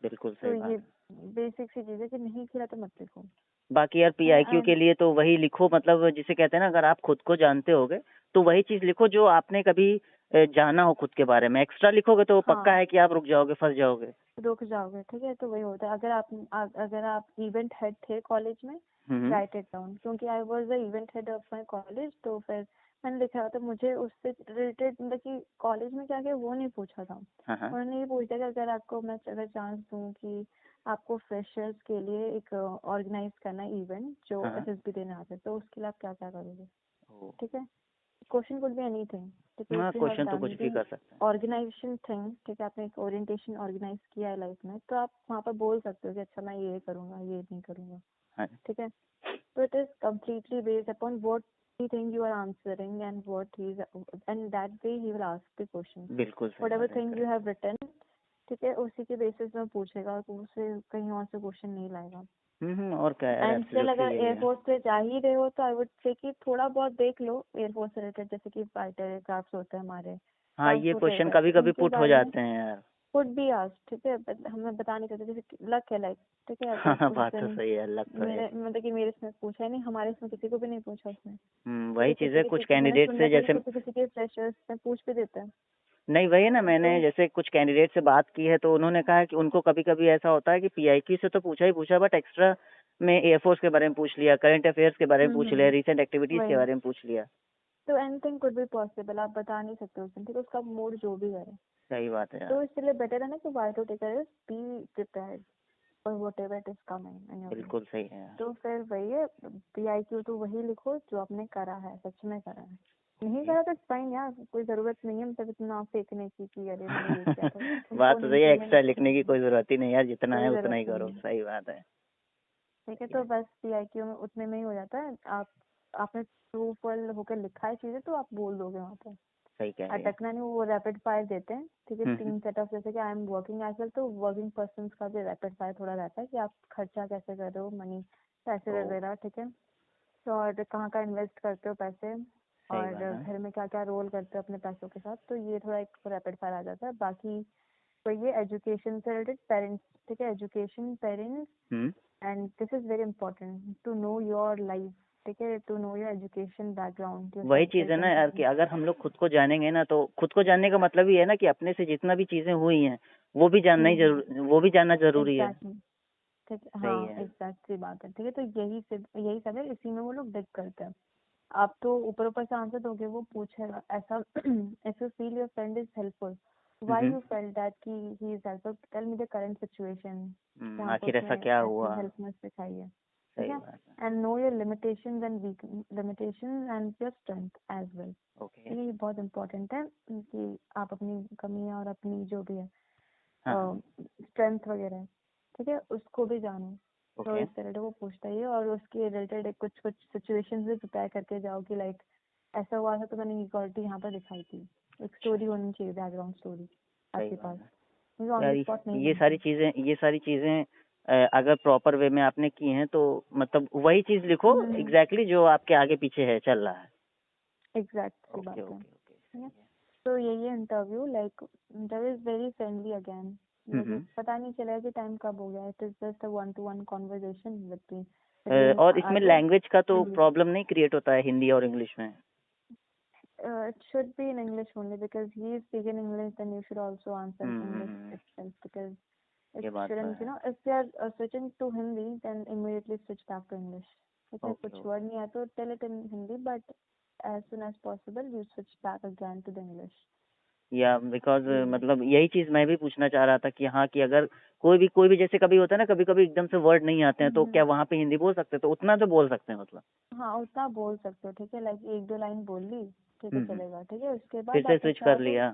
बिल्कुल तो सही ये बात। बेसिक सी चीज है कि नहीं खेला तो मत लिखो, बाकी यार है PIQ ना। के लिए तो वही लिखो, मतलब जिसे कहते हैं ना, अगर आप खुद को जानते होगे तो वही चीज लिखो जो आपने कभी जाना हो खुद के बारे में। एक्स्ट्रा लिखोगे तो पक्का हाँ, है कि आप रुक जाओगे, फंस जाओगे। रुक जाओगे, ठीक है। तो वही होता है, अगर आप इवेंट हेड थे कॉलेज में, हम्म राइट इट डाउन, क्योंकि I was the event head of my college, तो फिर मैंने लिखा था, मुझे उससे रिलेटेड, मतलब कि कॉलेज में क्या क्या वो नहीं पूछा था। हाँ उन्होंने ये पूछा कि अगर आपको मैं अगर चांस दूं कि आपको फ्रेशर्स के लिए एक ऑर्गेनाइज करना इवेंट जो हाँ SSB देने आते हैं, तो उसके लिए आप क्या क्या करोगे, ओ, ठीक है। क्वेश्चन कुड बी एनीथिंग, ठीक है, हाँ, इफ यू हैव क्वेश्चन तो डन कुछ भी दी कर सकते हैं। ऑर्गेनाइजेशन थिंग, ठीक है, आपने एक ओरिएंटेशन ऑर्गेनाइज किया है लाइफ में, तो आप वहाँ पर बोल सकते हो कि अच्छा मैं ये करूँगा, ये नहीं करूँगा, हाँ, ठीक है। तो it is completely based upon what he thing you are answering, and what he and that way he will ask the question, बिल्कुल सही व्हाटएवर बात है, thing correct। You have written, ठीक है, उसी के बेसिस में पूछेगा, तो उससे कहीं और से क्वेश्चन नहीं लाएगा। और क्या यार, एंड स्टिल एब्सोल्युटली अगर यही है। एयरफोर्स पे जा ही रहे हो, तो आई वुड से कि थोड़ा बहुत देख लो एयरफोर्स से रिलेटेड, जैसे कि फाइटर एयरक्राफ्ट होते हैं हमारे, हाँ, ये ट्रांसपोर्ट क्वेश्चन एयरक्राफ्ट, कभी कभी उनके पुट हो बारे में जाते हैं यार। कुड बी आस्क्ड, ठीक है, but हमें बता नहीं सकते, जैसे लक है लाइक, ठीक है। तो हाँ, उस बात तो दिन सही है, लग तो है। मेरे मतलब कि मेरे इसमें पूछा ही नहीं, हमारे इसमें किसी को भी नहीं पूछा उसने, ठीक वही है। चीज़ किसी है, किसी कुछ के मैंने कैंडिडेट सुना से था कि जैसे, किसी किसी के फ्रेशर्स में पूछ भी देते हैं। नहीं वही है ना, मैंने तो जैसे कुछ कैंडिडेट से बात की है तो उन्होंने कहा कि उनको कभी कभी ऐसा होता है कि PIQ से तो पूछा ही पूछा, बट एक्स्ट्रा में एयरफोर्स के बारे में पूछ लिया, करंट अफेयर्स के बारे में पूछ लिया, रिसेंट एक्टिविटीज के वही, बारे में पूछ लिया। तो एनीथिंग कुड बी पॉसिबल, आप बता नहीं सकते उस दिन, ठीक है, उसका मूड जो भी करे। सही बात है तो यार, इसलिए बेटर है ना कि why to take risk, be prepared for whatever it is coming in your way. बिल्कुल सही है यार। तो फिर वही है, PIQ तो वही लिखो जो आपने करा है, सच में करा है। नहीं करा तो फाइन यार, कोई जरूरत नहीं है मतलब इतना फेंकने की कि अरे मैंने ये किया था, तुमको बात तो नहीं सही है, चाहिए ना एक्स्ट्रा तो लिखने की कोई जरूरत ही नहीं यार, जितना कोई है उतना जरूरत ही नहीं करो, है, सही बात है। ठीक है। तो बस PIQ में उतने में ही हो जाता है। आपने ट्रूफुल होकर लिखा है चीजें, तो आप बोल दोगे वहाँ पे, सही कह रही है। अटकना नहीं। वो रैपिड फायर देते हैं, ठीक है, हम्म 3 सेट ऑफ, जैसे कि I am working as well, तो वर्किंग पर्सन का भी रैपिड फायर थोड़ा रहता है कि आप खर्चा कैसे कर रहे हो, मनी, पैसे ओ, वगैरह, ठीक है। तो और कहाँ का इन्वेस्ट करते हो पैसे, सही और बात है। घर में क्या क्या रोल करते हो अपने पैसों के साथ, तो ये थोड़ा एक रैपिड फायर आ जाता है। बाकी तो ये एजुकेशन से रिलेटेड, पेरेंट्स, ठीक है, education, parents, hmm and this is very important to know your life, ठीक है, to know your education background, your वही चीज है सर्कल ना यार, कि अगर हम लोग खुद को जानेंगे ना, तो खुद को जानने का मतलब ही है ना कि अपने से जितना भी चीजें हुई हैं वो भी जानना ही जरूर, वो भी जानना जरूरी है। एग्जैक्टली, ठीक है, सही हाँ है। एग्जैक्ट सी बात है, ठीक है। तो यही सब है, इसी में वो लोग डिग करते हैं। आप तो ऊपर ऊपर से आंसर दोगे, वो पूछेगा ऐसा if you feel your friend is helpful, why you felt that कि he is helpful, tell me the current situation, जहाँ पे आखिर ऐसा उसने क्या ऐसी हुआ। हेल्पनेस दिखाई है, ठीक सही है। बात है। And know your limitations and limitations and your strength as well. Okay. ये बहुत इंपॉर्टेंट है कि आप अपनी कमियां और अपनी जो भी है हाँ। स्ट्रेंथ वगैरह है, ठीक है, उसको भी जानो। तो ओके। इस तरह से वो पूछता ही है, और उसके रिलेटेड कुछ कुछ सिचुएशंस भी प्रिपेयर करके जाओ कि लाइक ऐसा हुआ था तो मैंने इक्वालिटी यहाँ पर दिखाई थी। एक स्टोरी होनी चाहिए, बैकग्राउंड स्टोरी सही आपके बात पास, है क्योंकि ऑन यार। द स्पॉट नहीं ये बनती। सारी चीजें अगर प्रॉपर वे में आपने की हैं तो मतलब वही चीज लिखो एग्जैक्टली जो आपके आगे पीछे है चल रहा है। एग्जैक्ट सी ओके बात है, ओके ओके ठीक है। सही है। तो यही है interview, like interview is very friendly again, मतलब पता नहीं चलेगा कि टाइम कब हो गया। It is just a 1-to-1 conversation between और इसमें आगे लैंग्वेज का तो and you. प्रॉब्लम नहीं क्रिएट होता है हिंदी और इंग्लिश में। It should be in English only because he is speaking English, then you should also answer in English itself, because it ये बात तो shouldn't, है। if you are switching to Hindi, then immediately switch back to English. Okay, okay कुछ word नहीं आया तो tell it in Hindi, but as soon as possible you switch back again to the English. या बिकॉज मतलब यही चीज मैं भी पूछना चाह रहा था कि हाँ कि अगर कोई भी जैसे कभी होता है ना, कभी कभी एकदम से वर्ड नहीं आते हैं तो क्या वहाँ पे हिंदी बोल सकते हैं, तो उतना तो बोल सकते हैं मतलब। हाँ उतना बोल सकते हो, ठीक है, लाइक 1-2 लाइन बोल ली, ठीक है, चलेगा, ठीक है। उसके फिर बाद से आप स्विच चाहो कर तो लिया।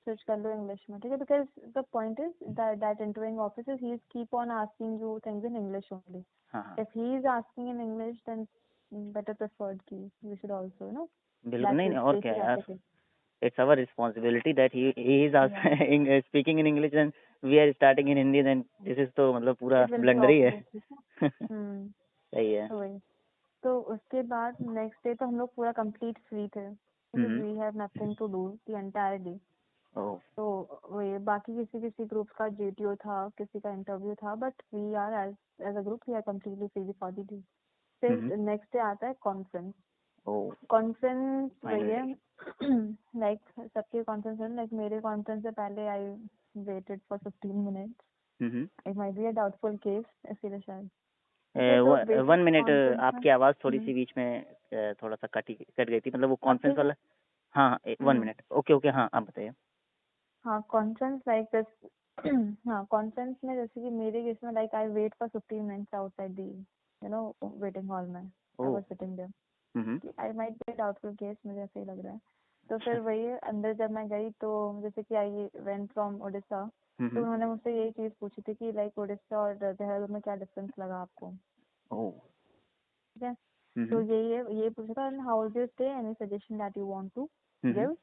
switch कर लो इंग्लिश में, ठीक है, because the point is that interviewing officers, he is keep on asking you things in English only. हाँ हाँ If he is asking in English, then better preferred कि you should also, you know, बिल्कुल। that नहीं is नहीं, और क्या basic यार, etiquette. It's our responsibility that he is Yeah, speaking in English and we are starting in Hindi, then this is तो मतलब पूरा it will be ब्लंडर ही है। awkward, ठीक है। सही है। तो वही, तो उसके बाद नेक्स्ट डे तो हम लोग पूरा कंप्लीट फ्री थे, because we have nothing to do the entire day. ओह तो वही, बाकी किसी किसी ग्रुप का जीटीओ था, किसी का इंटरव्यू था, but we are as a group we are completely free for the day. फिर नेक्स्ट डे आता है कॉन्फ्रेंस। ओह कॉन्फ्रेंस वही है फाइनली। लाइक सबके कॉन्फ्रेंस है, लाइक मेरे कॉन्फ्रेंस से पहले I waited for 15 minutes. It might be a doubtful case, इसीलिए शायद, ठीक है। तो बेसिक 1 मिनट कॉन्फ्रेंस में आपकी आवाज़ थोड़ी सी बीच में थोड़ा सा कट गई थी, मतलब वो अब कॉन्फ्रेंस ठीक है। वाला। हाँ हाँ 1 मिनट, ओके ओके, हाँ आप बताइए। हाँ कॉन्फ्रेंस लाइक दिस हाँ कॉन्फ्रेंस में जैसे कि मेरे केस में like I wait for 15 minutes outside the waiting hall में। I was sitting there, I might be doubtful case, मुझे ऐसे ही लग रहा है। तो फिर वही है, अंदर जब मैं गई तो जैसे कि आई वेंट फ्रॉम उड़ीसा, तो उन्होंने मुझसे यही चीज़ पूछी थी कि लाइक उड़ीसा और देहरादून में क्या डिफरेंस लगा आपको, ओह ठीक है। तो यही है, ये पूछा था, how was your stay, any suggestion that you want to give.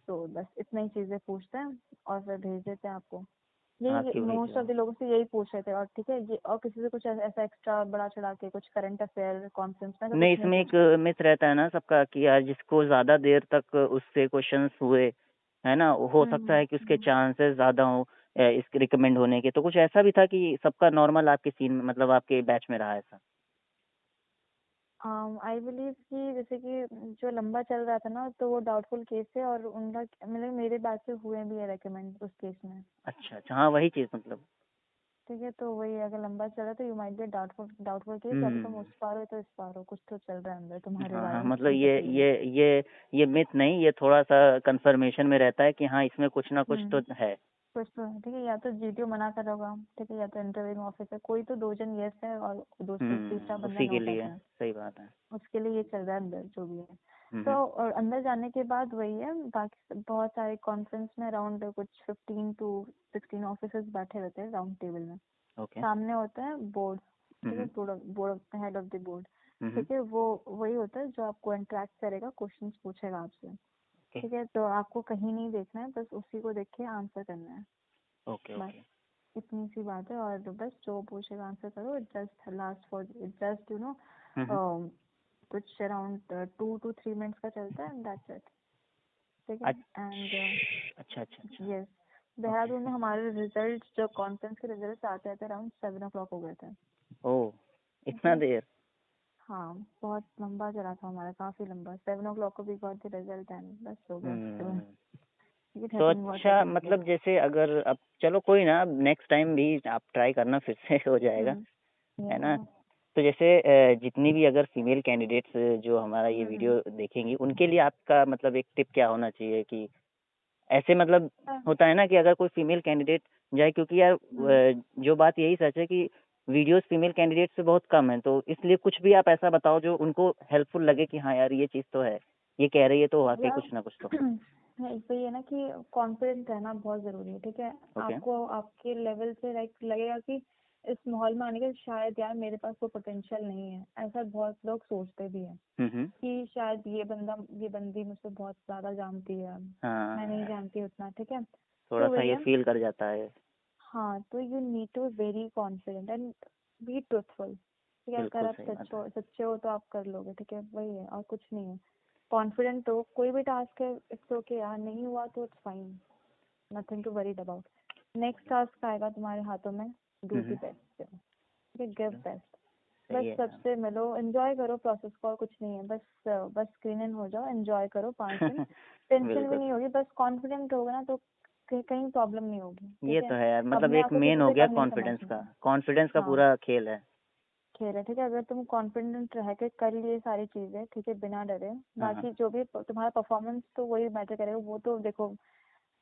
तो बस इतना ही चीजें पूछते हैं और फिर भेज देते हैं आपको। यही आपकी वही मोस्ट ऑफ द लोगों से यही पूछ रहे थे, और ठीक है ये, और किसी से कुछ ऐसा एक्स्ट्रा बड़ा चढ़ा के कुछ करंट अफेयर कॉन्फ्रेंस में तो नहीं, कुछ नहीं इसमें एक पूछते। मिथ रहता है ना सबका कि यार जिसको ज़्यादा देर तक उससे क्वेश्चंस हुए है ना, हो सकता है कि उसके चांसेस ज़्यादा हो इसके रिकमेंड होने के, तो कुछ ऐसा भी था कि सबका नॉर्मल आपके सीन में मतलब आपके बैच में रहा ऐसा। आई बिलीव कि जैसे कि जो लंबा चल रहा था ना, तो वो डाउटफुल केस है, और उनका मतलब मेरे बैच से हुए भी है रेकमेंड उस केस में, अच्छा अच्छा, हाँ वही चीज़ मतलब। ठीक है। तो वही, अगर लंबा चल रहा है तो you might be doubtful case, या तो तुम उस पार हो तो इस पार हो, कुछ तो चल रहा है अंदर तुम्हारे हाँ बारे हाँ, में मतलब उनसे पहले। ये मिथ नहीं, ये थोड़ा सा कंफर्मेशन में रहता है कि हाँ इसमें कुछ ना कुछ तो है। कुछ तो है, ठीक है, या तो जीटीओ मना कर रहा होगा, ठीक है, या तो इंटरव्यूइंग ऑफिसर, कोई तो 2 जन यस है और दूसरा तीसरा बंदा उसी के नो कर लिए रहा है, सही बात है। उसके लिए ये चल रहा है अंदर जो भी है। तो हम्म और अंदर जाने के बाद वही है, बाकी बहुत सारे कॉन्फ्रेंस में अराउंड कुछ 15 to 16 ऑफिसर्स बैठे रहते हैं राउंड टेबल में। ओके। सामने होता है बोर्ड, ठीक है, board head of the board, ठीक है, वो वही होता है जो आपको इंटरेक्ट करेगा, क्वेश्चंस पूछेगा आपसे, ठीक है। तो आपको कहीं नहीं देखना है, बस उसी को देख के आंसर करना है, ओके बस ओके। इतनी सी बात है। और बस जो पूछेगा आंसर करो, जस्ट लास्ट फॉर जस्ट कुछ अराउंड 2 to 3 मिनट्स का चलता है, दैट्स इट, ठीक है। एंड अच्छा अच्छा अच्छा। यस, देहरादून में हमारे रिजल्ट, जो कॉन्फ्रेंस के रिजल्ट आते थे अराउंड 7 o'clock हो गए थे, ओह ठीक इतना है। देर। हाँ बहुत लंबा चला था हमारा, काफी लंबा, 7 o'clock को भी गॉट द रिजल्ट एंड बस हो गया उसके बाद। It तो happened what अच्छा happened. मतलब जैसे अगर अब चलो कोई ना, नेक्स्ट टाइम भी आप ट्राई करना, फिर से हो जाएगा, है ना? Yeah. तो जैसे जितनी भी अगर फीमेल कैंडिडेट्स जो हमारा ये वीडियो देखेंगी, उनके लिए आपका मतलब एक टिप क्या होना चाहिए कि ऐसे मतलब होता है ना कि अगर कोई फीमेल कैंडिडेट जाए, क्योंकि यार जो बात यही सच है कि वीडियोस फीमेल कैंडिडेट से बहुत कम है, तो इसलिए कुछ भी आप ऐसा बताओ जो उनको हेल्पफुल लगे कि हाँ यार ये चीज़ तो है, ये कह रही है तो वाकई या कुछ ना कुछ तो। तो ये ना कि कॉन्फिडेंट रहना बहुत जरूरी है, ठीक है। ओके। आपको आपके लेवल से लाइक लगेगा कि इस माहौल में आने के शायद यार मेरे पास वो पोटेंशियल नहीं है, ऐसा बहुत लोग सोचते भी हैं कि शायद ये बंदी मुझसे बहुत ज्यादा जानती है, मैं नहीं हाँ, जानती उतना, ठीक है। थोड़ा तो सा वही ये है, फील कर जाता है। हाँ, तो you need to very confident and be truthful, ठीक है। बिल्कुल अगर आप सही बात है। सच्चे हो तो आप कर लोगे, ठीक है, वही है और कुछ नहीं है। कॉन्फिडेंट हो, कोई भी टास्क है इट्स ओके यार, नहीं हुआ तो it's fine, nothing to worried about. Next task आएगा तुम्हारे हाथों में, डू द बेस्ट, ठीक है, गिव बेस्ट। सही बस है यार। सबसे मिलो, एंजॉय करो प्रोसेस को, और कुछ नहीं है। बस स्क्रीन इन हो जाओ, एंजॉय करो 5 दिन, टेंशन भी बिल्कुल, नहीं होगी, बस कॉन्फिडेंट होगा ना तो कहीं प्रॉब्लम नहीं होगी, ये ठीक तो है। है यार, मतलब अपने एक आप को मेन किसी हो से गया कम नहीं कॉन्फिडेंस का, समझना। कॉन्फिडेंस का हाँ, पूरा खेल है। खेल है, ठीक है। अगर तुम कॉन्फिडेंट रह के कर लिए सारी चीजें, ठीक है, बिना डरे, हाँ बाकी जो भी तुम्हारा परफॉर्मेंस तो वही मैटर करेगा, वो तो देखो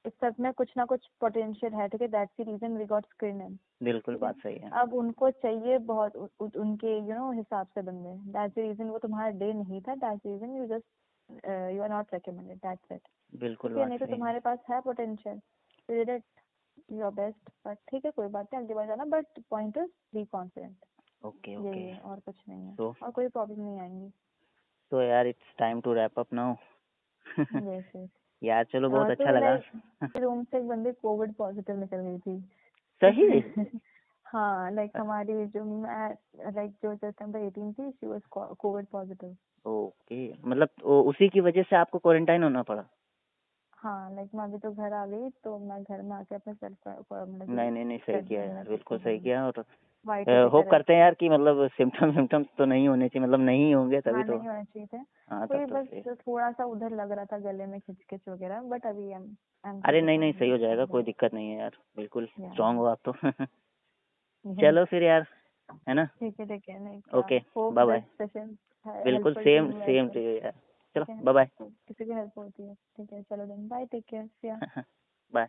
इस सब में कुछ ना कुछ पोटेंशियल है, ठीक है, that's the reason we got screen in, बिल्कुल, ठीक है। बात सही है। अब उनको चाहिए बहुत उनके हिसाब से बंदे, दैट्स द रीजन वो तुम्हारा डे नहीं था, that's the reason you are not recommended, that's it, बिल्कुल ठीक है। बात नहीं तो सही है। तुम्हारे पास है potential, you did it your best, but ठीक है, कोई बात नहीं, अगली बार जाना, but point is be confident, okay यही ओके। है और कुछ नहीं है, तो और कोई प्रॉब्लम नहीं आएंगी। यार it's time to wrap up now. Yes yes. यार चलो, बहुत तो अच्छा लगा। लाइक रूम से एक बंदी कोविड पॉजिटिव निकल गई थी। सही? हाँ, लाइक हमारी जो लाइक जो सितंबर 18 थी, she was Covid positive. Okay, मतलब उसी की वजह से आपको क्वारंटाइन होना पड़ा? हाँ, लाइक मैं अभी तो घर आ गई, तो मैं घर में आके अपने सेल्फ नहीं नहीं नहीं, सही किया यार, बिल्कुल सही किया। और वाइट होप करते हैं यार कि मतलब सिम्टम्स तो नहीं होने चाहिए, मतलब नहीं होंगे तभी हाँ, तो। नहीं होना चाहिए थे। हाँ, तब कोई तो सही। बस थोड़ा सा उधर लग रहा था गले में, खिंच वगैरह, बट अभी आई एम अरे प्रीटी नहीं नहीं, फाइन, सही हो जाएगा, कोई अल्हम्दुलिल्लाह। दिक्कत नहीं है यार, बिल्कुल या स्ट्रांग हो आप तो। यस, चलो फिर यार, है ना? ठीक है, नहीं, okay, hope by this bye. Session बिल्कुल helpful to same you as same to well, you यार। चलो ठीक है। बाय तो किसी की हेल्प होती है, ठीक है, चलो then bye, take care, bye. Bye.